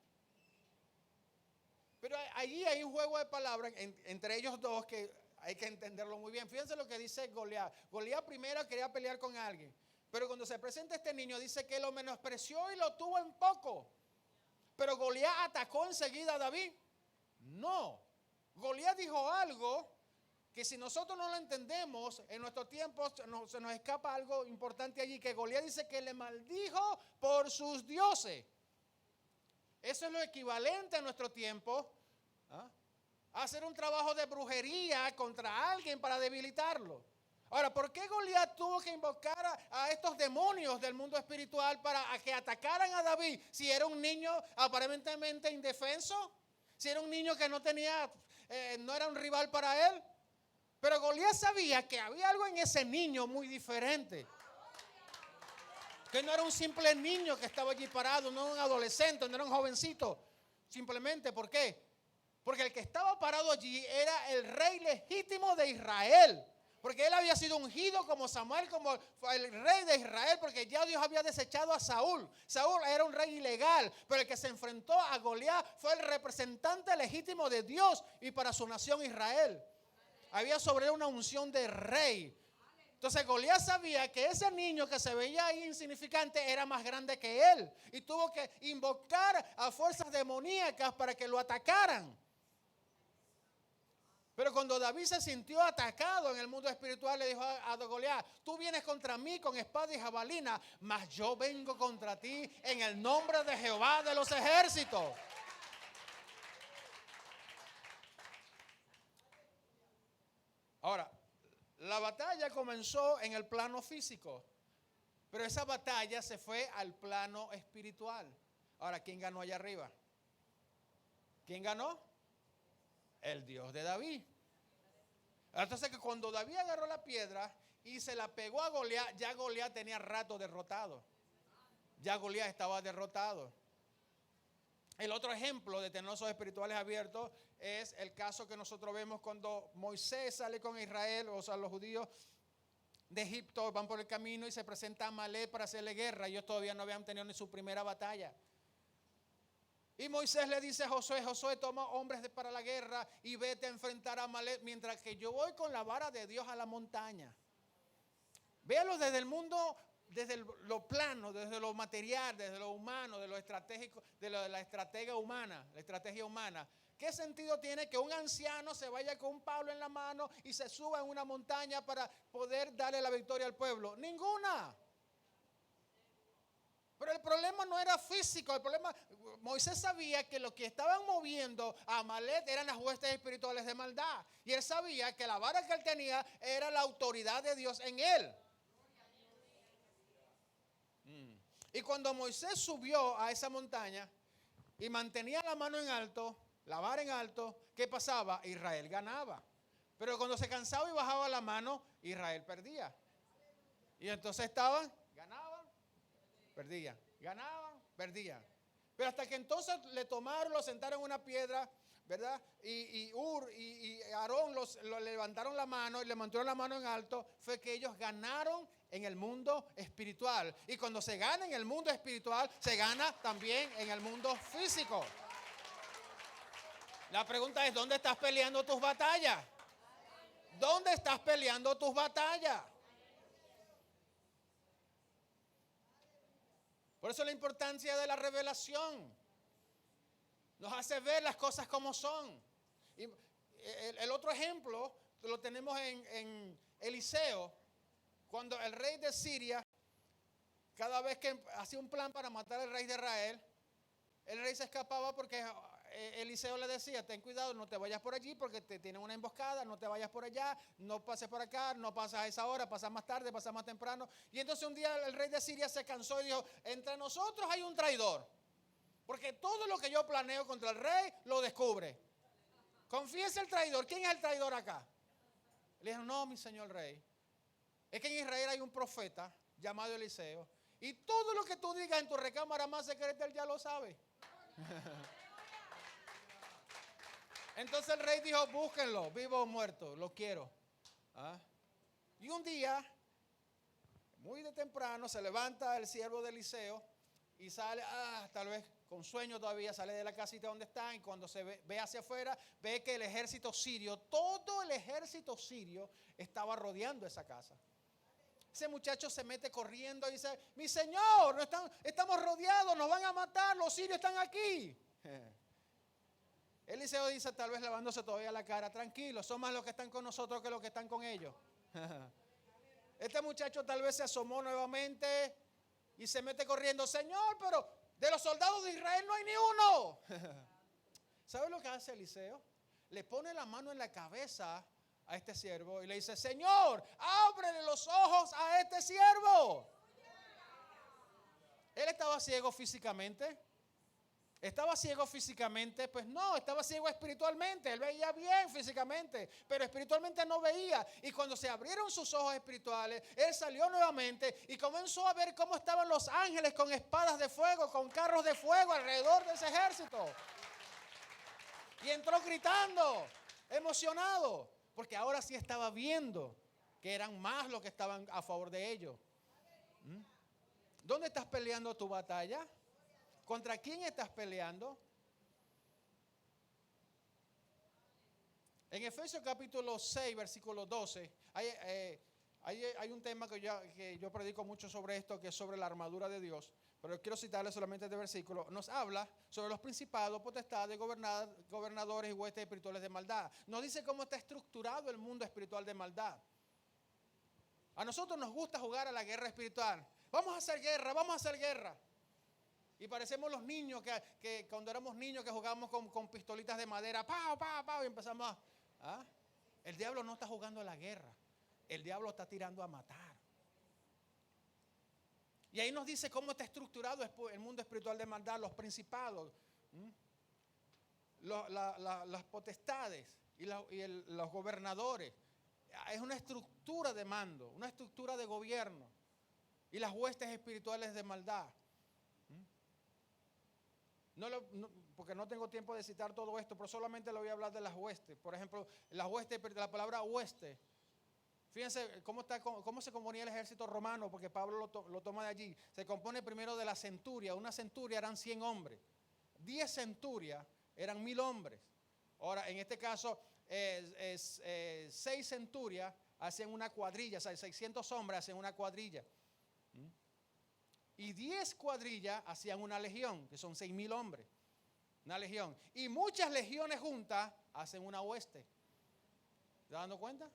Speaker 2: Pero allí hay un juego de palabras entre ellos dos que hay que entenderlo muy bien. Fíjense lo que dice Goliat. Goliat primero quería pelear con alguien, pero cuando se presenta este niño dice que lo menospreció y lo tuvo en poco. Pero Goliat atacó enseguida a David. No, Goliat dijo algo que si nosotros no lo entendemos, en nuestros tiempos se nos escapa algo importante allí, que Goliat dice que le maldijo por sus dioses. Eso es lo equivalente a nuestro tiempo, ¿ah? A hacer un trabajo de brujería contra alguien para debilitarlo. Ahora, ¿por qué Goliat tuvo que invocar a estos demonios del mundo espiritual para que atacaran a David si era un niño aparentemente indefenso? Si era un niño que no era un rival para él. Pero Goliat sabía que había algo en ese niño muy diferente. Que no era un simple niño que estaba allí parado, no era un adolescente, no era un jovencito. Simplemente, ¿por qué? Porque el que estaba parado allí era el rey legítimo de Israel. Porque él había sido ungido como Samuel, como el rey de Israel, porque ya Dios había desechado a Saúl. Saúl era un rey ilegal, pero el que se enfrentó a Goliat fue el representante legítimo de Dios y para su nación Israel. Había sobre él una unción de rey. Entonces Goliat sabía que ese niño que se veía ahí insignificante era más grande que él. Y tuvo que invocar a fuerzas demoníacas para que lo atacaran. Pero cuando David se sintió atacado en el mundo espiritual, le dijo a Goliat: tú vienes contra mí con espada y jabalina, mas yo vengo contra ti en el nombre de Jehová de los ejércitos. Ahora, la batalla comenzó en el plano físico, pero esa batalla se fue al plano espiritual. Ahora, ¿quién ganó allá arriba? ¿Quién ganó? El Dios de David. Entonces, que cuando David agarró la piedra y se la pegó a Goliat, ya Goliat tenía rato derrotado. Ya Goliat estaba derrotado. El otro ejemplo de tener los ojos espirituales abiertos es el caso que nosotros vemos cuando Moisés sale con Israel, o sea, los judíos de Egipto van por el camino y se presenta Amalek para hacerle guerra. Ellos todavía no habían tenido ni su primera batalla. Y Moisés le dice a Josué: Josué, toma hombres para la guerra y vete a enfrentar a Amalek, mientras que yo voy con la vara de Dios a la montaña. Véalo desde el mundo, desde lo plano, desde lo material, desde lo humano, de lo estratégico, de la estrategia humana, la estrategia humana. ¿Qué sentido tiene que un anciano se vaya con un palo en la mano y se suba en una montaña para poder darle la victoria al pueblo? Ninguna. Pero el problema no era físico, el problema, Moisés sabía que lo que estaban moviendo a Amalek eran las huestes espirituales de maldad. Y él sabía que la vara que él tenía era la autoridad de Dios en él. Y cuando Moisés subió a esa montaña y mantenía la mano en alto, la vara en alto, ¿qué pasaba? Israel ganaba. Pero cuando se cansaba y bajaba la mano, Israel perdía. Y entonces estaban, ganaban, perdían, ganaban, perdían. Pero hasta que entonces le tomaron, lo sentaron en una piedra, ¿verdad? Y Ur y Aarón lo levantaron la mano y le mantuvieron la mano en alto, fue que ellos ganaron en el mundo espiritual. Y cuando se gana en el mundo espiritual, se gana también en el mundo físico. La pregunta es: ¿dónde estás peleando tus batallas? ¿Dónde estás peleando tus batallas? Por eso la importancia de la revelación. Nos hace ver las cosas como son. Y el otro ejemplo lo tenemos en Eliseo, cuando el rey de Siria, cada vez que hacía un plan para matar al rey de Israel, el rey se escapaba porque Eliseo le decía: ten cuidado, no te vayas por allí porque te tienen una emboscada, no te vayas por allá, no pases por acá, no pasas a esa hora, pasas más tarde, pasas más temprano. Y entonces un día el rey de Siria se cansó y dijo: entre nosotros hay un traidor, porque todo lo que yo planeo contra el rey lo descubre. Confiesa el traidor. ¿Quién es el traidor acá? Le dijeron: no, mi señor rey, es que en Israel hay un profeta llamado Eliseo, Y todo lo que tú digas en tu recámara más secreta, él ya lo sabe. Entonces el rey dijo, búsquenlo, vivo o muerto, lo quiero. ¿Ah? Y un día, muy de temprano, se levanta el siervo de Eliseo y sale, tal vez con sueño todavía, sale de la casita donde está, y cuando se ve hacia afuera, ve que el ejército sirio, todo el ejército sirio estaba rodeando esa casa. Ese muchacho se mete corriendo y dice, mi señor, estamos rodeados, nos van a matar, los sirios están aquí. Eliseo dice, tal vez lavándose todavía la cara, tranquilo, son más los que están con nosotros que los que están con ellos. Este muchacho tal vez se asomó nuevamente y se mete corriendo, Señor, pero de los soldados de Israel no hay ni uno. ¿Sabe lo que hace Eliseo? Le pone la mano en la cabeza a este siervo y le dice, Señor, ábrele los ojos a este siervo. Él estaba ciego físicamente. ¿Estaba ciego físicamente? Pues no, estaba ciego espiritualmente. Él veía bien físicamente, pero espiritualmente no veía. Y cuando se abrieron sus ojos espirituales, él salió nuevamente y comenzó a ver cómo estaban los ángeles con espadas de fuego, con carros de fuego alrededor de ese ejército. Y entró gritando, emocionado, porque ahora sí estaba viendo que eran más los que estaban a favor de ellos. ¿Dónde estás peleando tu batalla? ¿Contra quién estás peleando? En Efesios capítulo 6, versículo 12, hay un tema que yo predico mucho sobre esto, que es sobre la armadura de Dios. Pero quiero citarle solamente este versículo. Nos habla sobre los principados, potestades, gobernadores y huestes espirituales de maldad. Nos dice cómo está estructurado el mundo espiritual de maldad. A nosotros nos gusta jugar a la guerra espiritual. Vamos a hacer guerra, vamos a hacer guerra. Y parecemos los niños que cuando éramos niños que jugábamos con pistolitas de madera, ¡pau, pau, pau! Y empezamos a... El diablo no está jugando a la guerra. El diablo está tirando a matar. Y ahí nos dice cómo está estructurado el mundo espiritual de maldad, los principados, las potestades y los gobernadores. Es una estructura de mando, una estructura de gobierno. Y las huestes espirituales de maldad. Porque no tengo tiempo de citar todo esto, pero solamente le voy a hablar de las huestes. Por ejemplo, las huestes, la palabra hueste. Fíjense cómo se componía el ejército romano, porque Pablo lo toma de allí. Se compone primero de la centuria. Una centuria eran 100 hombres. 10 centurias eran 1000 hombres. Ahora, en este caso, 6 centurias hacen una cuadrilla, o sea, 600 hombres hacen una cuadrilla. Y 10 cuadrillas hacían una legión, que son 6000 hombres. Una legión. Y muchas legiones juntas hacen una hueste. ¿Se están dando cuenta?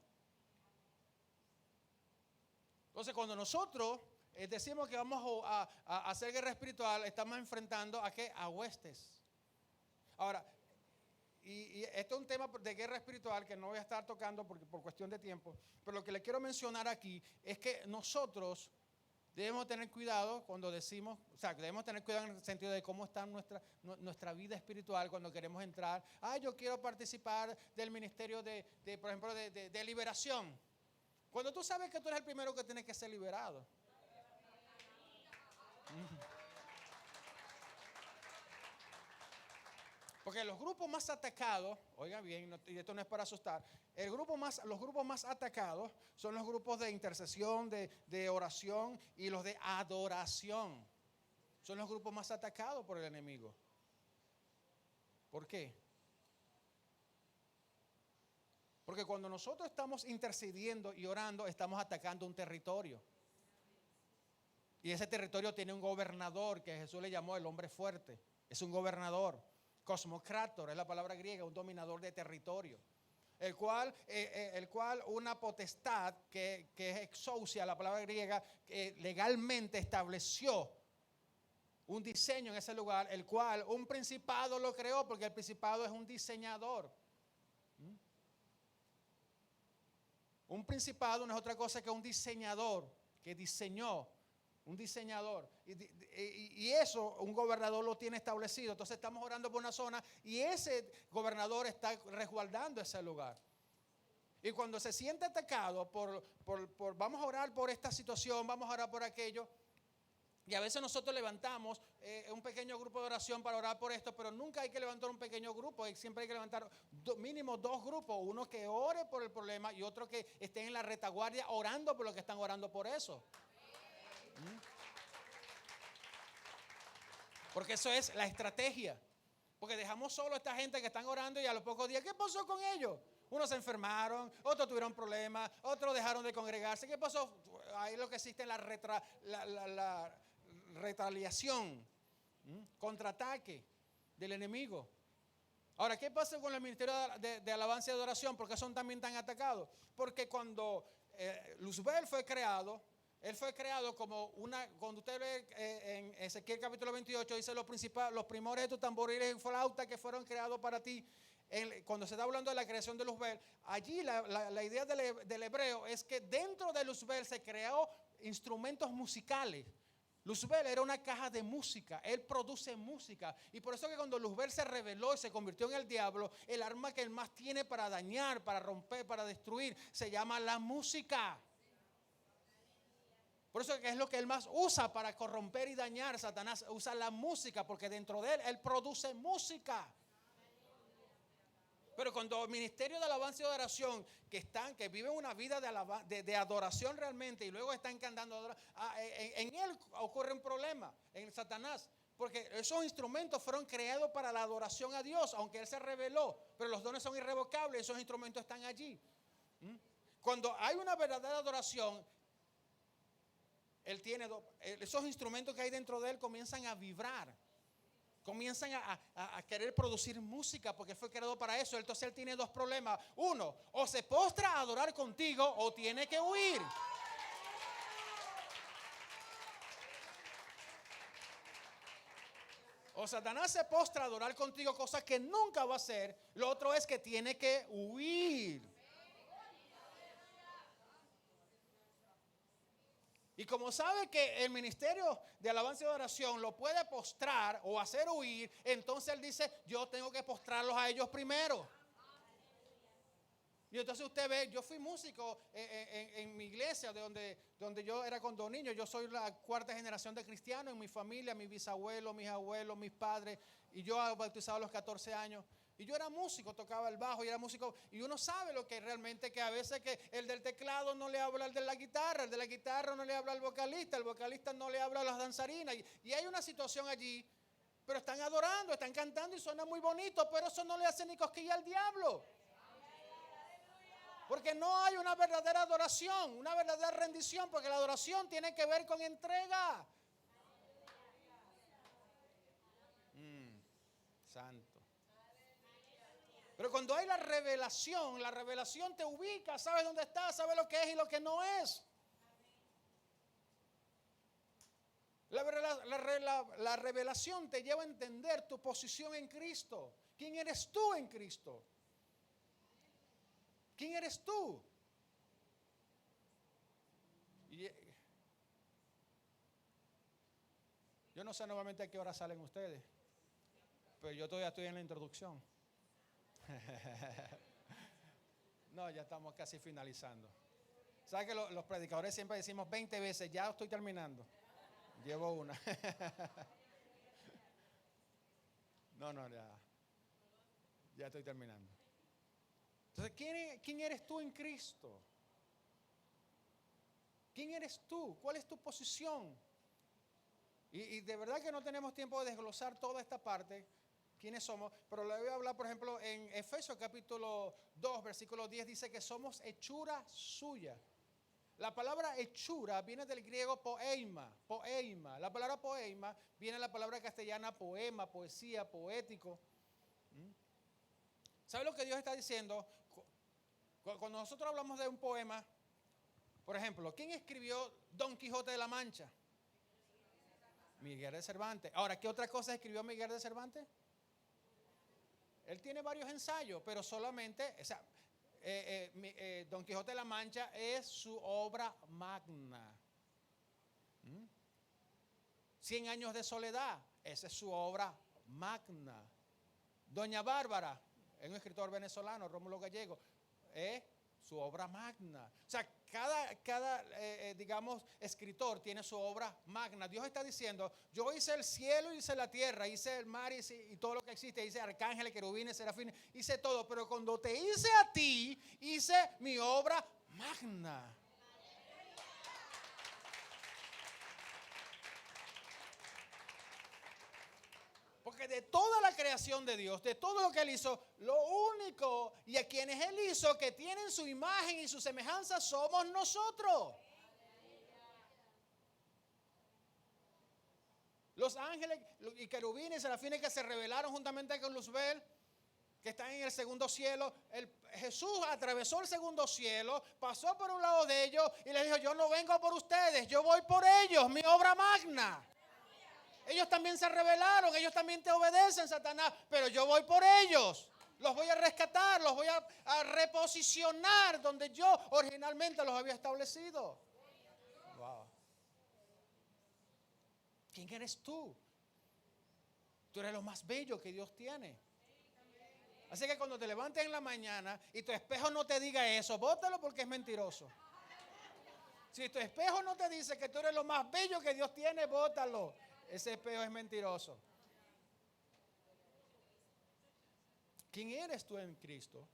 Speaker 2: Entonces, cuando nosotros decimos que vamos a hacer guerra espiritual, estamos enfrentando ¿a qué? A huestes. Ahora, y esto es un tema de guerra espiritual que no voy a estar tocando por cuestión de tiempo, pero lo que le quiero mencionar aquí es que nosotros debemos tener cuidado cuando decimos, o sea, debemos tener cuidado en el sentido de cómo está nuestra vida espiritual cuando queremos entrar. Yo quiero participar del ministerio por ejemplo, de liberación. Cuando tú sabes que tú eres el primero que tiene que ser liberado. Porque los grupos más atacados, oigan bien, y esto no es para asustar, los grupos más atacados son los grupos de intercesión, de oración y los de adoración. Son los grupos más atacados por el enemigo. ¿Por qué? Porque cuando nosotros estamos intercediendo y orando, estamos atacando un territorio. Y ese territorio tiene un gobernador que Jesús le llamó el hombre fuerte. Es un gobernador. Cosmocrátor es la palabra griega, un dominador de territorio. El cual una potestad que es exousia, la palabra griega, que legalmente estableció un diseño en ese lugar, el cual un principado lo creó, porque el principado es un diseñador. Un principado no es otra cosa que un diseñador que diseñó, un diseñador. Y eso un gobernador lo tiene establecido. Entonces estamos orando por una zona y ese gobernador está resguardando ese lugar. Y cuando se siente atacado vamos a orar por esta situación, vamos a orar por aquello, Y a veces nosotros levantamos un pequeño grupo de oración para orar por esto, pero nunca hay que levantar un pequeño grupo, siempre hay que levantar mínimo 2 grupos, uno que ore por el problema y otro que esté en la retaguardia orando por lo que están orando por eso. Porque eso es la estrategia. Porque dejamos solo a esta gente que están orando y a los pocos días, ¿qué pasó con ellos? Unos se enfermaron, otros tuvieron problemas, otros dejaron de congregarse. ¿Qué pasó? Ahí lo que existe es la retaliación, contraataque del enemigo. Ahora, ¿qué pasa con el ministerio de alabanza y adoración? ¿Por qué son también tan atacados? Porque cuando Luzbel fue creado, él fue creado como cuando usted ve en Ezequiel capítulo 28, dice los primores de tus tamboriles y flautas que fueron creados para ti. Cuando se está hablando de la creación de Luzbel, allí la idea del hebreo es que dentro de Luzbel se creó instrumentos musicales. Luzbel era una caja de música, él produce música. Y por eso que cuando Luzbel se rebeló y se convirtió en el diablo, el arma que él más tiene para dañar, para romper, para destruir, se llama la música. Por eso que es lo que él más usa para corromper y dañar. Satanás usa la música porque dentro de él produce música. Pero cuando el ministerio de alabanza y adoración que viven una vida de adoración realmente y luego están cantando, en él ocurre un problema, en Satanás. Porque esos instrumentos fueron creados para la adoración a Dios, aunque él se rebeló. Pero los dones son irrevocables, esos instrumentos están allí. Cuando hay una verdadera adoración, él tiene esos instrumentos que hay dentro de él comienzan a vibrar, comienzan a querer producir música porque fue creado para eso. Entonces él tiene 2 problemas. Uno, o se postra a adorar contigo o tiene que huir. O Satanás se postra a adorar contigo, cosa que nunca va a hacer. Lo otro es que tiene que huir. Y como sabe que el ministerio de alabanza y adoración lo puede postrar o hacer huir, entonces él dice, yo tengo que postrarlos a ellos primero. Y entonces usted ve, yo fui músico en mi iglesia, donde yo era cuando niño. Yo soy la 4ª generación de cristianos en mi familia, mis bisabuelos, mis abuelos, mis padres. Y yo bautizado a los 14 años. Y yo era músico, tocaba el bajo y era músico. Y uno sabe lo que realmente, que a veces que el del teclado no le habla al de la guitarra, el de la guitarra no le habla al vocalista, el vocalista no le habla a las danzarinas. Y hay una situación allí, pero están adorando, están cantando y suena muy bonito, pero eso no le hace ni cosquilla al diablo. Porque no hay una verdadera adoración, una verdadera rendición, porque la adoración tiene que ver con entrega. Santo. Pero cuando hay la revelación te ubica, sabes dónde estás, sabes lo que es y lo que no es. La revelación te lleva a entender tu posición en Cristo. ¿Quién eres tú en Cristo? ¿Quién eres tú? Yo no sé nuevamente a qué hora salen ustedes, pero yo todavía estoy en la introducción. No, ya estamos casi finalizando. ¿Sabes que los predicadores siempre decimos 20 veces, ya estoy terminando? Llevo una. No, ya estoy terminando. Entonces, ¿quién eres tú en Cristo? ¿Quién eres tú? ¿Cuál es tu posición? Y de verdad que no tenemos tiempo de desglosar toda esta parte, quiénes somos, pero le voy a hablar, por ejemplo, en Efesios capítulo 2, versículo 10, dice que somos hechura suya. La palabra hechura viene del griego poeima. La palabra poeima viene de la palabra castellana poema, poesía, poético. ¿Sabe lo que Dios está diciendo? Cuando nosotros hablamos de un poema, por ejemplo, ¿quién escribió Don Quijote de la Mancha? Miguel de Cervantes. Ahora, ¿qué otra cosa escribió Miguel de Cervantes? Él tiene varios ensayos, pero solamente, o sea, Don Quijote de la Mancha es su obra magna. 100 años de soledad, esa es su obra magna. Doña Bárbara, es un escritor venezolano, Rómulo Gallego, es su obra magna. O sea, digamos, escritor tiene su obra magna. Dios está diciendo, yo hice el cielo, hice la tierra, hice el mar y todo lo que existe, hice arcángeles, querubines, serafines, hice todo, pero cuando te hice a ti, hice mi obra magna. Porque de toda la creación de Dios, de todo lo que Él hizo, lo único y a quienes Él hizo que tienen su imagen y su semejanza somos nosotros. Los ángeles y querubines y serafines que se rebelaron juntamente con Luzbel, que están en el segundo cielo. Jesús atravesó el segundo cielo, pasó por un lado de ellos y les dijo, yo no vengo por ustedes, yo voy por ellos, mi obra magna. Ellos también se rebelaron, ellos también te obedecen, Satanás, pero yo voy por ellos. Los voy a rescatar, los voy a reposicionar donde yo originalmente los había establecido. Wow. ¿Quién eres tú? Tú eres lo más bello que Dios tiene. Así que cuando te levantes en la mañana y tu espejo no te diga eso, bótalo porque es mentiroso. Si tu espejo no te dice que tú eres lo más bello que Dios tiene, bótalo. Ese espejo es mentiroso. ¿Quién eres tú en Cristo?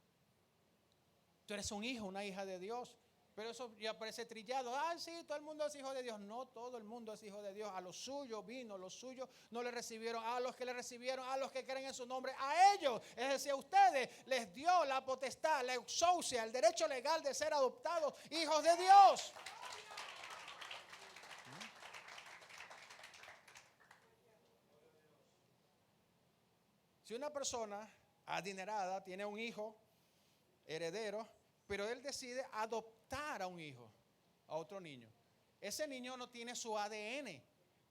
Speaker 2: Tú eres un hijo, una hija de Dios. Pero eso ya parece trillado. Sí, todo el mundo es hijo de Dios. No, todo el mundo es hijo de Dios. A los suyos vino, los suyos no le recibieron. A los que le recibieron, a los que creen en su nombre, a ellos, es decir, a ustedes, les dio la potestad, la exousia, el derecho legal de ser adoptados hijos de Dios. Si una persona adinerada tiene un hijo heredero, pero él decide adoptar a un hijo, a otro niño, ese niño no tiene su ADN,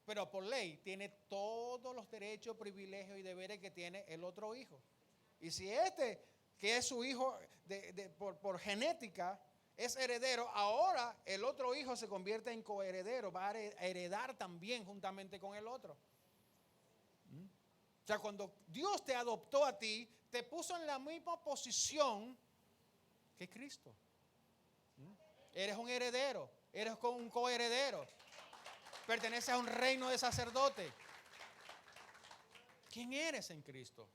Speaker 2: pero por ley tiene todos los derechos, privilegios y deberes que tiene el otro hijo. Y si este, que es su hijo por genética, es heredero, ahora el otro hijo se convierte en coheredero, va a heredar también juntamente con el otro. O sea, cuando Dios te adoptó a ti, te puso en la misma posición que Cristo. Eres un heredero, eres un coheredero, perteneces a un reino de sacerdote. ¿Quién eres en Cristo?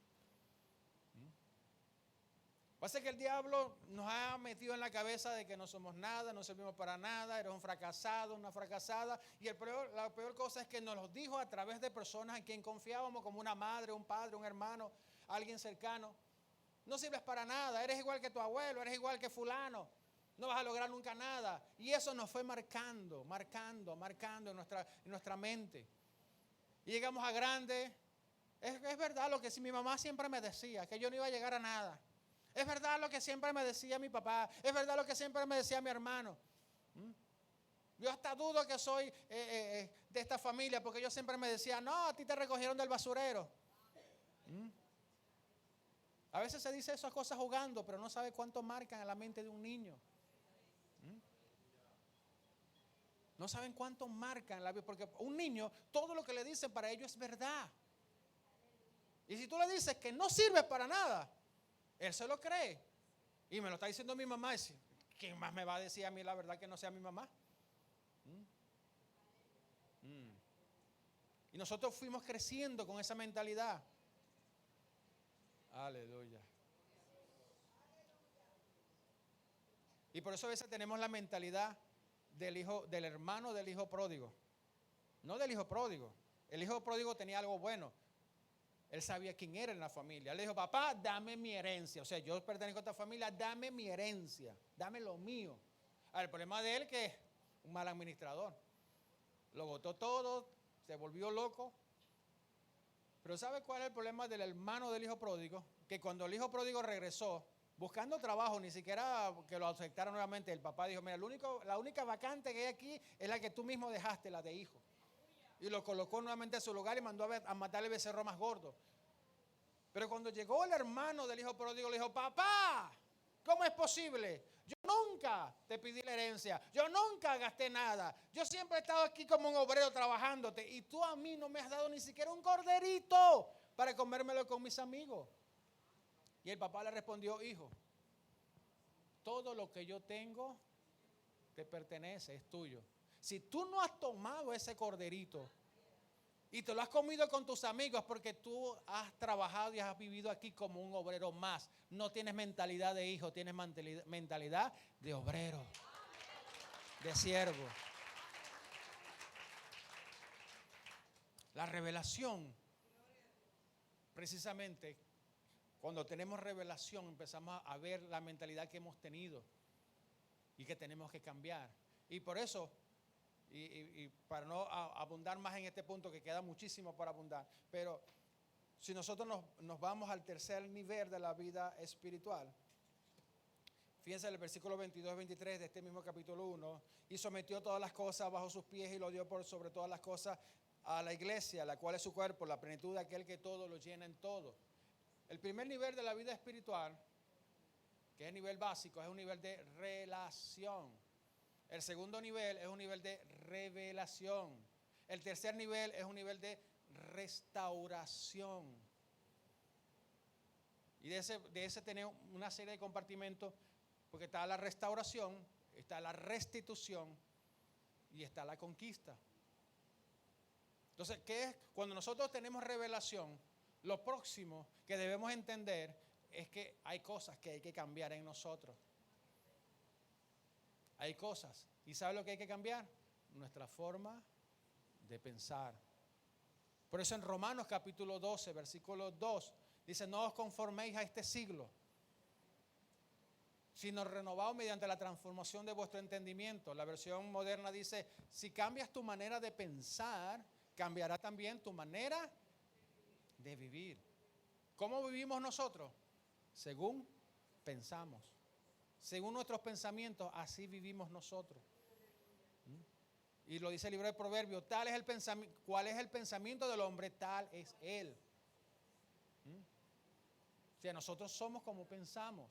Speaker 2: Pasa que el diablo nos ha metido en la cabeza de que no somos nada, no servimos para nada, eres un fracasado, una fracasada. Y la peor cosa es que nos lo dijo a través de personas en quien confiábamos, como una madre, un padre, un hermano, alguien cercano. No sirves para nada, eres igual que tu abuelo, eres igual que fulano, no vas a lograr nunca nada. Y eso nos fue marcando en nuestra mente. Y llegamos a grande. Es verdad lo que mi mamá siempre me decía, que yo no iba a llegar a nada. Es verdad lo que siempre me decía mi papá. Es verdad lo que siempre me decía mi hermano. Yo hasta dudo que soy de esta familia, porque ellos siempre me decían, no, a ti te recogieron del basurero. A veces se dice esas cosas jugando, pero no sabe cuánto marcan en la mente de un niño. No saben cuánto marcan en la vida, porque un niño, todo lo que le dicen para ellos es verdad. Y si tú le dices que no sirve para nada, él se lo cree. Y me lo está diciendo mi mamá. ¿Quién más me va a decir a mí la verdad que no sea mi mamá? Y nosotros fuimos creciendo con esa mentalidad. Aleluya. Y por eso a veces tenemos la mentalidad del hermano del hijo pródigo. No del hijo pródigo. El hijo pródigo tenía algo bueno. Él sabía quién era en la familia. Él le dijo, papá, dame mi herencia. O sea, yo pertenezco a esta familia, dame mi herencia. Dame lo mío. Ahora, el problema de él es que es un mal administrador. Lo botó todo, se volvió loco. Pero ¿sabe cuál es el problema del hermano del hijo pródigo? Que cuando el hijo pródigo regresó, buscando trabajo, ni siquiera que lo aceptara nuevamente, el papá dijo, mira, la única vacante que hay aquí es la que tú mismo dejaste, la de hijo. Y lo colocó nuevamente en su lugar y mandó a matar el becerro más gordo. Pero cuando llegó el hermano del hijo pródigo, le dijo, papá, ¿cómo es posible? Yo nunca te pedí la herencia, yo nunca gasté nada. Yo siempre he estado aquí como un obrero trabajándote y tú a mí no me has dado ni siquiera un corderito para comérmelo con mis amigos. Y el papá le respondió, hijo, todo lo que yo tengo
Speaker 3: te pertenece, es tuyo. Si tú no has tomado ese corderito y te lo has comido con tus amigos porque tú has trabajado y has vivido aquí como un obrero más, no tienes mentalidad de hijo, tienes mentalidad de obrero, de siervo. La revelación, precisamente, cuando tenemos revelación empezamos a ver la mentalidad que hemos tenido y que tenemos que cambiar. Y por eso, y para no abundar más en este punto, que queda muchísimo para abundar, pero si nosotros nos vamos al tercer nivel de la vida espiritual, fíjense en el versículo 22-23 de este mismo capítulo 1, y sometió todas las cosas bajo sus pies y lo dio por sobre todas las cosas a la iglesia, la cual es su cuerpo, la plenitud de aquel que todo lo llena en todo. El primer nivel de la vida espiritual, que es el nivel básico, es un nivel de relación. El segundo nivel es un nivel de revelación. El tercer nivel es un nivel de restauración. Y de ese tenemos una serie de compartimentos, porque está la restauración, está la restitución y está la conquista. Entonces, ¿qué es? Cuando nosotros tenemos revelación, lo próximo que debemos entender es que hay cosas que hay que cambiar en nosotros. Hay cosas. ¿Y sabe lo que hay que cambiar? Nuestra forma de pensar. Por eso en Romanos capítulo 12, versículo 2, dice: no os conforméis a este siglo, sino renovaos mediante la transformación de vuestro entendimiento. La versión moderna dice: si cambias tu manera de pensar, cambiará también tu manera de vivir. ¿Cómo vivimos nosotros? Según pensamos. Según nuestros pensamientos, así vivimos nosotros. Y lo dice el libro de Proverbios: tal es el pensamiento, ¿cuál es el pensamiento del hombre? Tal es él. O sea, nosotros somos como pensamos.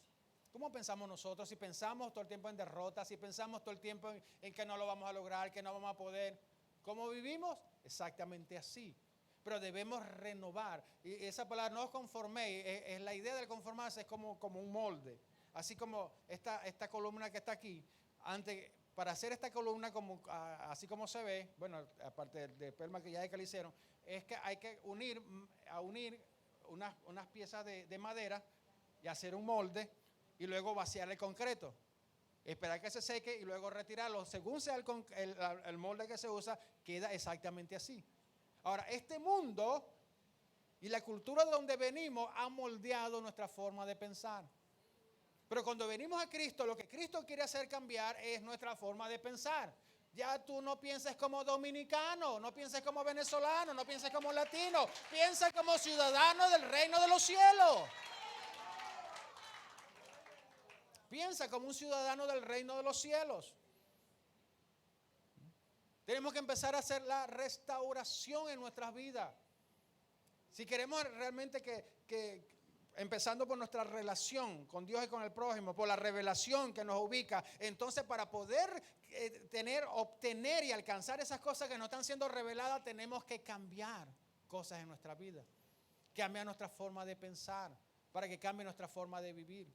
Speaker 3: ¿Cómo pensamos nosotros? Si pensamos todo el tiempo en derrota, si pensamos todo el tiempo en que no lo vamos a lograr, que no vamos a poder, ¿cómo vivimos? Exactamente así. Pero debemos renovar. Y esa palabra, no os conforméis, es la idea del conformarse, es como un molde. Así como esta columna que está aquí, antes, para hacer esta columna así como se ve, bueno, aparte del maquillaje que le hicieron, es que hay que unir unas piezas de madera y hacer un molde y luego vaciar el concreto. Esperar que se seque y luego retirarlo. Según sea el molde que se usa, queda exactamente así. Ahora, este mundo y la cultura de donde venimos ha moldeado nuestra forma de pensar. Pero cuando venimos a Cristo, lo que Cristo quiere hacer cambiar es nuestra forma de pensar. Ya tú no pienses como dominicano, no pienses como venezolano, no pienses como latino, piensa como ciudadano del reino de los cielos. Piensa como un ciudadano del reino de los cielos. Tenemos que empezar a hacer la restauración en nuestras vidas. Si queremos realmente que empezando por nuestra relación con Dios y con el prójimo, por la revelación que nos ubica, entonces para poder obtener y alcanzar esas cosas que nos están siendo reveladas, tenemos que cambiar cosas en nuestra vida. Cambiar nuestra forma de pensar, para que cambie nuestra forma de vivir.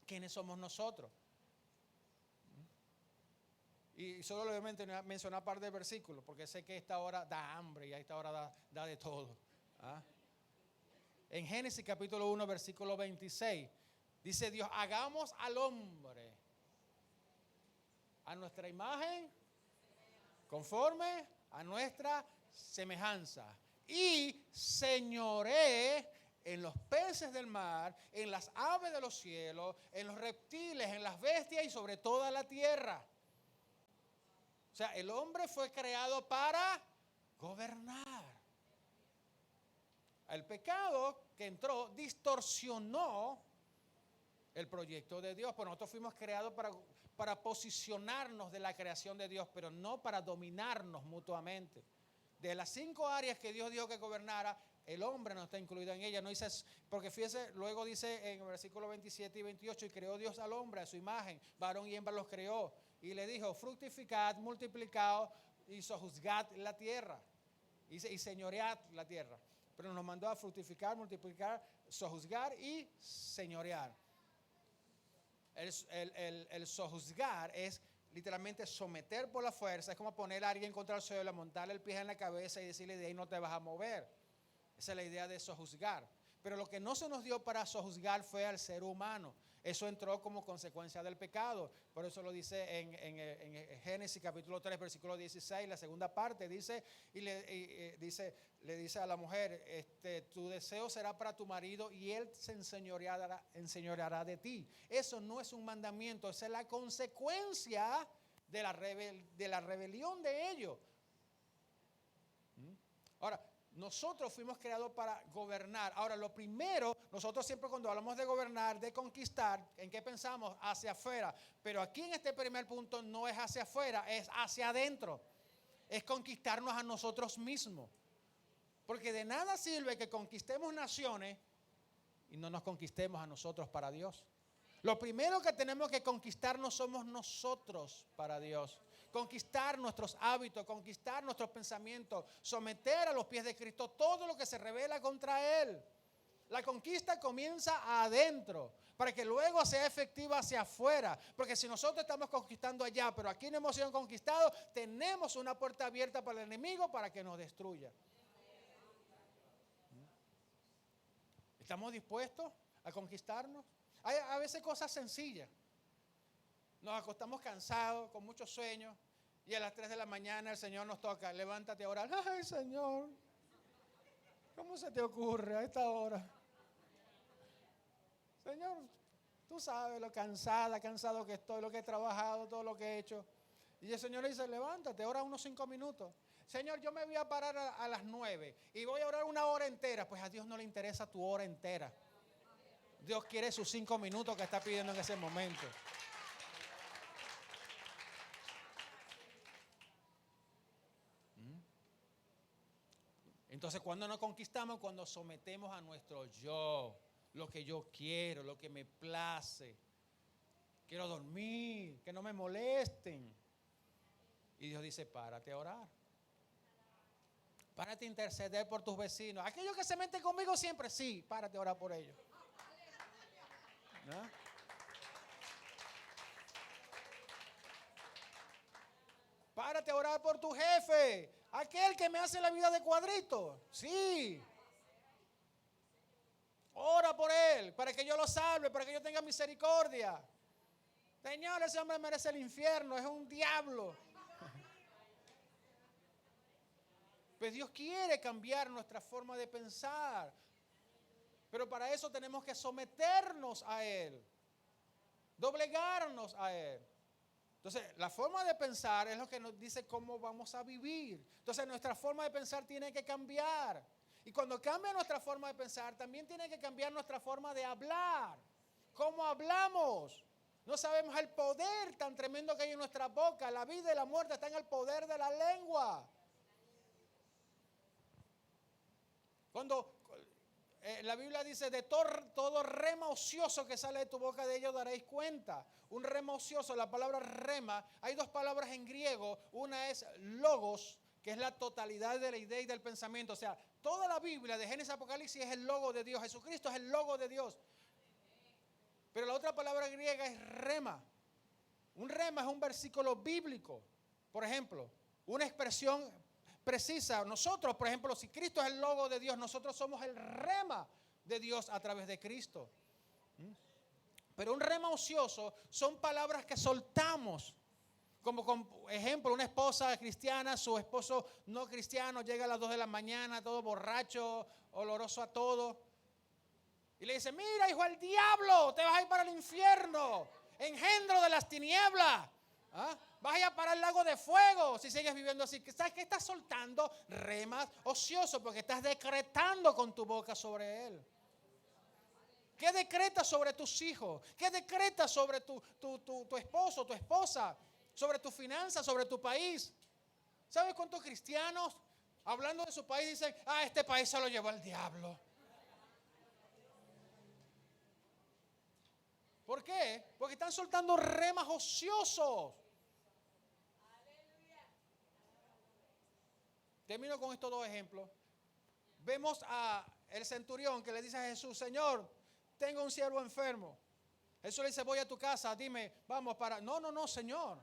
Speaker 3: ¿Quiénes somos nosotros? Y solo le voy a mencionar un par de versículos, porque sé que esta hora da hambre y a esta hora da de todo. En Génesis capítulo 1, versículo 26, dice Dios: hagamos al hombre a nuestra imagen, conforme a nuestra semejanza, y señoree en los peces del mar, en las aves de los cielos, en los reptiles, en las bestias y sobre toda la tierra. O sea, el hombre fue creado para gobernar. El pecado que entró distorsionó el proyecto de Dios. Pues nosotros fuimos creados para posicionarnos de la creación de Dios, pero no para dominarnos mutuamente. De las 5 áreas que Dios dijo que gobernara, el hombre no está incluido en ella. No dice, porque fíjese, luego dice en el versículo 27 y 28, y creó Dios al hombre a su imagen, varón y hembra los creó, y le dijo: fructificad, multiplicaos y sojuzgad la tierra, y señoread la tierra. Pero nos mandó a fructificar, multiplicar, sojuzgar y señorear. el sojuzgar es literalmente someter por la fuerza. Es como poner a alguien contra el suelo, montarle el pie en la cabeza y decirle de ahí no te vas a mover. Esa es la idea de sojuzgar. Pero lo que no se nos dio para sojuzgar fue al ser humano. Eso entró como consecuencia del pecado. Por eso lo dice en Génesis capítulo 3, versículo 16, la segunda parte. Dice, le dice a la mujer, tu deseo será para tu marido y él se enseñoreará de ti. Eso no es un mandamiento, esa es la consecuencia de la rebelión de ellos. Ahora, nosotros fuimos creados para gobernar. Ahora, lo primero, nosotros siempre cuando hablamos de gobernar, de conquistar, ¿en qué pensamos? Hacia afuera. Pero aquí en este primer punto no es hacia afuera, es hacia adentro. Es conquistarnos a nosotros mismos. Porque de nada sirve que conquistemos naciones y no nos conquistemos a nosotros para Dios. Lo primero que tenemos que conquistarnos somos nosotros para Dios. Conquistar nuestros hábitos, conquistar nuestros pensamientos, someter a los pies de Cristo todo lo que se revela contra Él. La conquista comienza adentro, para que luego sea efectiva hacia afuera. Porque si nosotros estamos conquistando allá, pero aquí no hemos sido conquistados, tenemos una puerta abierta para el enemigo para que nos destruya. ¿Estamos dispuestos a conquistarnos? Hay a veces cosas sencillas. Nos acostamos cansados, con muchos sueños, y a las 3 de la mañana el Señor nos toca, levántate a orar. Ay, Señor, ¿cómo se te ocurre a esta hora? Señor, tú sabes lo cansado que estoy, lo que he trabajado, todo lo que he hecho. Y el Señor le dice, levántate, ora unos 5 minutos. Señor, yo me voy a parar a las 9 y voy a orar una hora entera. Pues a Dios no le interesa tu hora entera. Dios quiere sus 5 minutos que está pidiendo en ese momento. Entonces, cuando nos conquistamos, cuando sometemos a nuestro yo, lo que yo quiero, lo que me place. Quiero dormir, que no me molesten. Y Dios dice, párate a orar. Párate a interceder por tus vecinos. Aquellos que se meten conmigo siempre, sí, párate a orar por ellos. ¿No? Párate a orar por tu jefe. Aquel que me hace la vida de cuadrito. Sí. Ora por él, para que yo lo salve, para que yo tenga misericordia. Señor, ese hombre merece el infierno, es un diablo. Pues Dios quiere cambiar nuestra forma de pensar. Pero para eso tenemos que someternos a Él. Doblegarnos a Él. Entonces, la forma de pensar es lo que nos dice cómo vamos a vivir. Entonces, nuestra forma de pensar tiene que cambiar. Y cuando cambia nuestra forma de pensar, también tiene que cambiar nuestra forma de hablar. ¿Cómo hablamos? No sabemos el poder tan tremendo que hay en nuestra boca. La vida y la muerte están en el poder de la lengua. Cuando la Biblia dice, de todo rema ocioso que sale de tu boca, de ello daréis cuenta. Un rema ocioso, la palabra rema, hay 2 palabras en griego. Una es logos, que es la totalidad de la idea y del pensamiento. O sea, toda la Biblia de Génesis a Apocalipsis es el logo de Dios. Jesucristo es el logo de Dios. Pero la otra palabra griega es rema. Un rema es un versículo bíblico. Por ejemplo, una expresión precisa. Nosotros, por ejemplo, si Cristo es el logo de Dios, nosotros somos el rema de Dios a través de Cristo. Pero un rema ocioso son palabras que soltamos. Como ejemplo, una esposa cristiana, su esposo no cristiano, llega a las 2 de la mañana, todo borracho, oloroso a todo. Y le dice, mira, hijo del diablo, te vas a ir para el infierno, engendro de las tinieblas. ¿Ah? Vas a ir para el lago de fuego si sigues viviendo así. ¿Sabes qué? Estás soltando remas ociosos porque estás decretando con tu boca sobre él. ¿Qué decretas sobre tus hijos? ¿Qué decretas sobre tu esposo, tu esposa? Sobre tu finanzas, sobre tu país. ¿Sabes cuántos cristianos, hablando de su país, dicen, este país se lo llevó el diablo? ¿Por qué? Porque están soltando remas ociosos. Termino con estos 2 ejemplos. Vemos a el centurión que le dice a Jesús, Señor, tengo un siervo enfermo. Jesús le dice, voy a tu casa, dime, vamos para... No, Señor.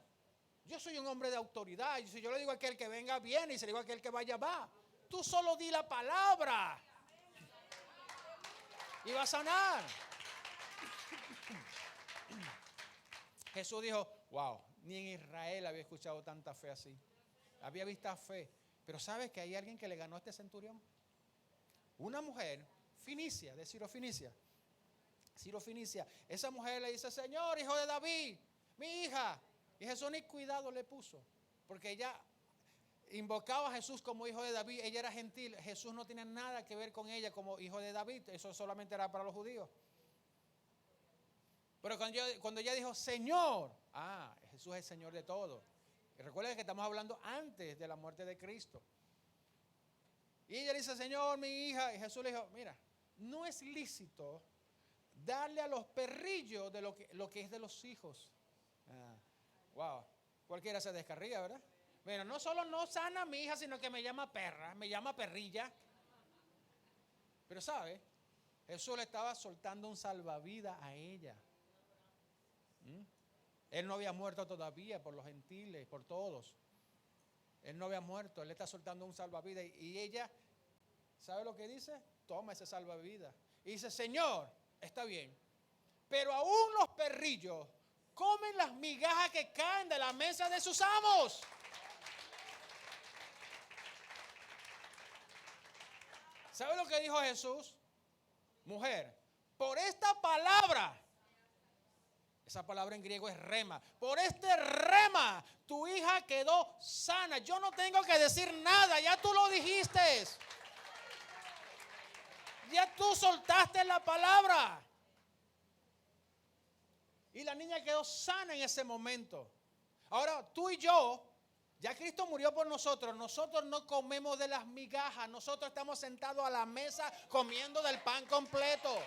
Speaker 3: Yo soy un hombre de autoridad. Y si yo le digo a aquel que venga, viene. Y si le digo a aquel que vaya, va. Tú solo di la palabra. Y va a sanar. Jesús dijo, wow, ni en Israel había escuchado tanta fe así. Había visto fe. Pero ¿sabes que hay alguien que le ganó a este centurión? Una mujer, Finicia, de Ciro Finicia. Esa mujer le dice, Señor, hijo de David, mi hija. Y Jesús ni cuidado le puso. Porque ella invocaba a Jesús como hijo de David. Ella era gentil. Jesús no tenía nada que ver con ella como hijo de David. Eso solamente era para los judíos. Pero cuando ella dijo, Señor, Jesús es el Señor de todo. Y recuerden que estamos hablando antes de la muerte de Cristo. Y ella le dice, Señor, mi hija. Y Jesús le dijo, mira, no es lícito darle a los perrillos de lo que es de los hijos. Wow, cualquiera se descarría, ¿verdad? Bueno, no solo no sana a mi hija, sino que me llama perra, me llama perrilla. Pero ¿sabe? Jesús le estaba soltando un salvavidas a ella. Él no había muerto todavía por los gentiles, por todos. Él no había muerto, él le está soltando un salvavidas. Y ella, ¿sabe lo que dice? Toma ese salvavidas. Y dice, Señor, está bien, pero aún los perrillos comen las migajas que caen de la mesa de sus amos. ¿Sabe lo que dijo Jesús? Mujer, por esta palabra, esa palabra en griego es rema, por este rema tu hija quedó sana. Yo no tengo que decir nada, ya tú lo dijiste. Ya tú soltaste la palabra. Y la niña quedó sana en ese momento. Ahora tú y yo, ya Cristo murió por nosotros. Nosotros no comemos de las migajas. Nosotros estamos sentados a la mesa comiendo del pan completo.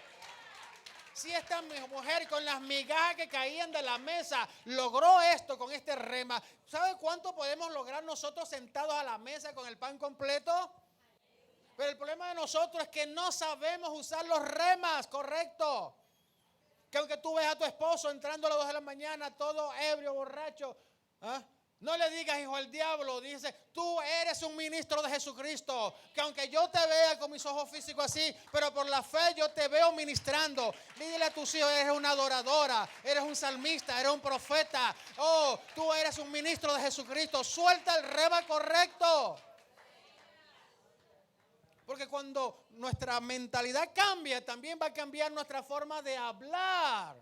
Speaker 3: Si esta mujer con las migajas que caían de la mesa logró esto con este rema, ¿sabe cuánto podemos lograr nosotros sentados a la mesa con el pan completo? Pero el problema de nosotros es que no sabemos usar los remas correctos. Que aunque tú ves a tu esposo entrando a las 2 de la mañana, todo ebrio, borracho, no le digas hijo al diablo. Dice, tú eres un ministro de Jesucristo. Que aunque yo te vea con mis ojos físicos así, pero por la fe yo te veo ministrando. Dile a tus hijos, eres una adoradora, eres un salmista, eres un profeta. Oh, tú eres un ministro de Jesucristo. Suelta el rema correcto. Porque cuando nuestra mentalidad cambia, también va a cambiar nuestra forma de hablar.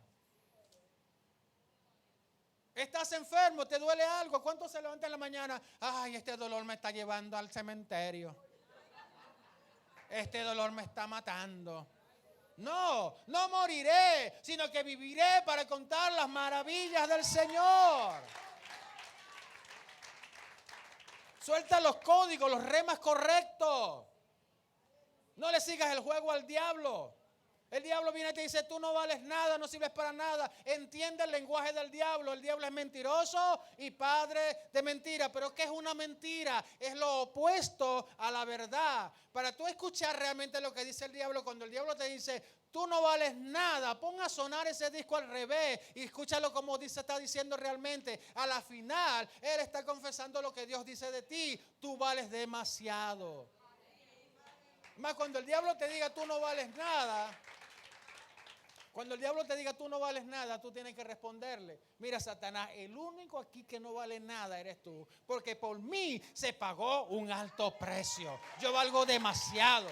Speaker 3: Estás enfermo, te duele algo. ¿Cuánto se levanta en la mañana? Ay, este dolor me está llevando al cementerio. Este dolor me está matando. No moriré, sino que viviré para contar las maravillas del Señor. Suelta los códigos, los remas correctos. No le sigas el juego al diablo. El diablo viene y te dice, tú no vales nada, no sirves para nada. Entiende el lenguaje del diablo. El diablo es mentiroso y padre de mentira. ¿Pero qué es una mentira? Es lo opuesto a la verdad. Para tú escuchar realmente lo que dice el diablo, cuando el diablo te dice, tú no vales nada, pon a sonar ese disco al revés y escúchalo como está diciendo realmente. A la final, él está confesando lo que Dios dice de ti. Tú vales demasiado. Más cuando el diablo te diga tú no vales nada, tú tienes que responderle, mira Satanás, el único aquí que no vale nada eres tú, porque por mí se pagó un alto precio, yo valgo demasiado.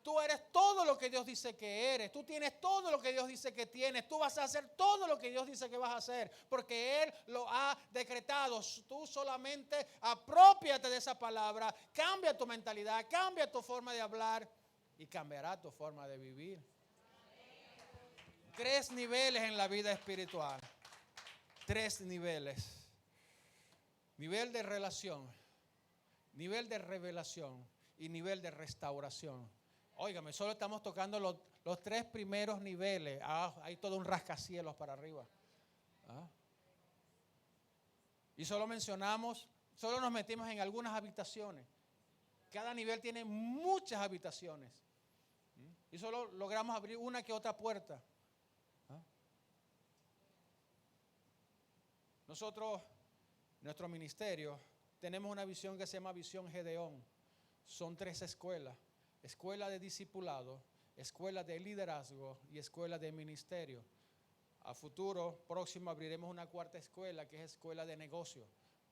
Speaker 3: Tú eres todo lo que Dios dice que eres. Tú tienes todo lo que Dios dice que tienes. Tú vas a hacer todo lo que Dios dice que vas a hacer. Porque Él lo ha decretado. Tú solamente aprópiate de esa palabra. Cambia tu mentalidad. Cambia tu forma de hablar. Y cambiará tu forma de vivir. 3 niveles en la vida espiritual. 3 niveles. Nivel de relación. Nivel de revelación. Y nivel de restauración. Óigame, solo estamos tocando los 3 primeros niveles. Hay todo un rascacielos para arriba. Y solo nos metimos en algunas habitaciones. Cada nivel tiene muchas habitaciones. y solo logramos abrir una que otra puerta. ¿Ah? Nosotros, nuestro ministerio, tenemos una visión que se llama Visión Gedeón. Son 3 escuelas: escuela de discipulado, escuela de liderazgo y escuela de ministerio. A futuro próximo abriremos una 4ª escuela, que es escuela de negocio,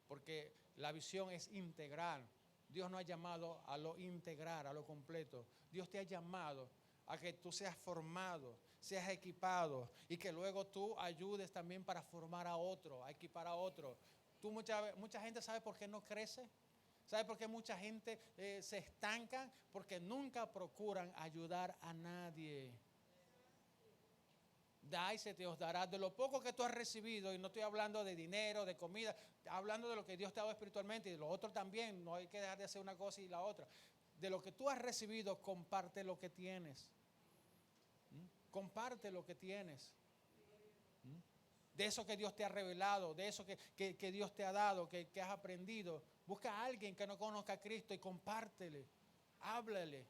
Speaker 3: porque la visión es integral. Dios nos ha llamado a lo integral, a lo completo. Dios te ha llamado a que tú seas formado, seas equipado, y que luego tú ayudes también para formar a otro, a equipar a otro. Mucha gente sabe por qué no crece. ¿Sabe por qué mucha gente se estanca? Porque nunca procuran ayudar a nadie. Da y se te os dará. De lo poco que tú has recibido, y no estoy hablando de dinero, de comida, hablando de lo que Dios te ha dado espiritualmente, y de lo otro también, no hay que dejar de hacer una cosa y la otra. De lo que tú has recibido, comparte lo que tienes. Comparte lo que tienes. De eso que Dios te ha revelado, de eso que Dios te ha dado, que has aprendido. Busca a alguien que no conozca a Cristo y compártele, háblale.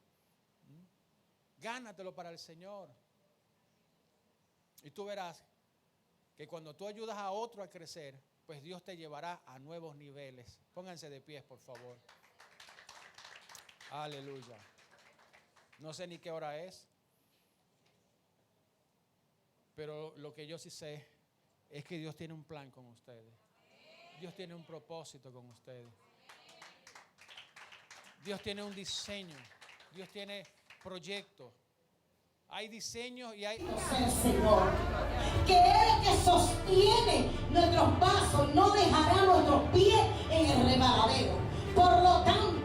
Speaker 3: Gánatelo para el Señor. Y tú verás que cuando tú ayudas a otro a crecer, pues Dios te llevará a nuevos niveles. Pónganse de pies, por favor. Aleluya. No sé ni qué hora es, pero lo que yo sí sé es que Dios tiene un plan con ustedes. Dios tiene un propósito con ustedes. Dios tiene un diseño. Dios tiene proyectos. Hay diseños y hay...
Speaker 1: El Señor, que es el que sostiene nuestros pasos, no dejará nuestros pies en el resbaladero. Por lo tanto,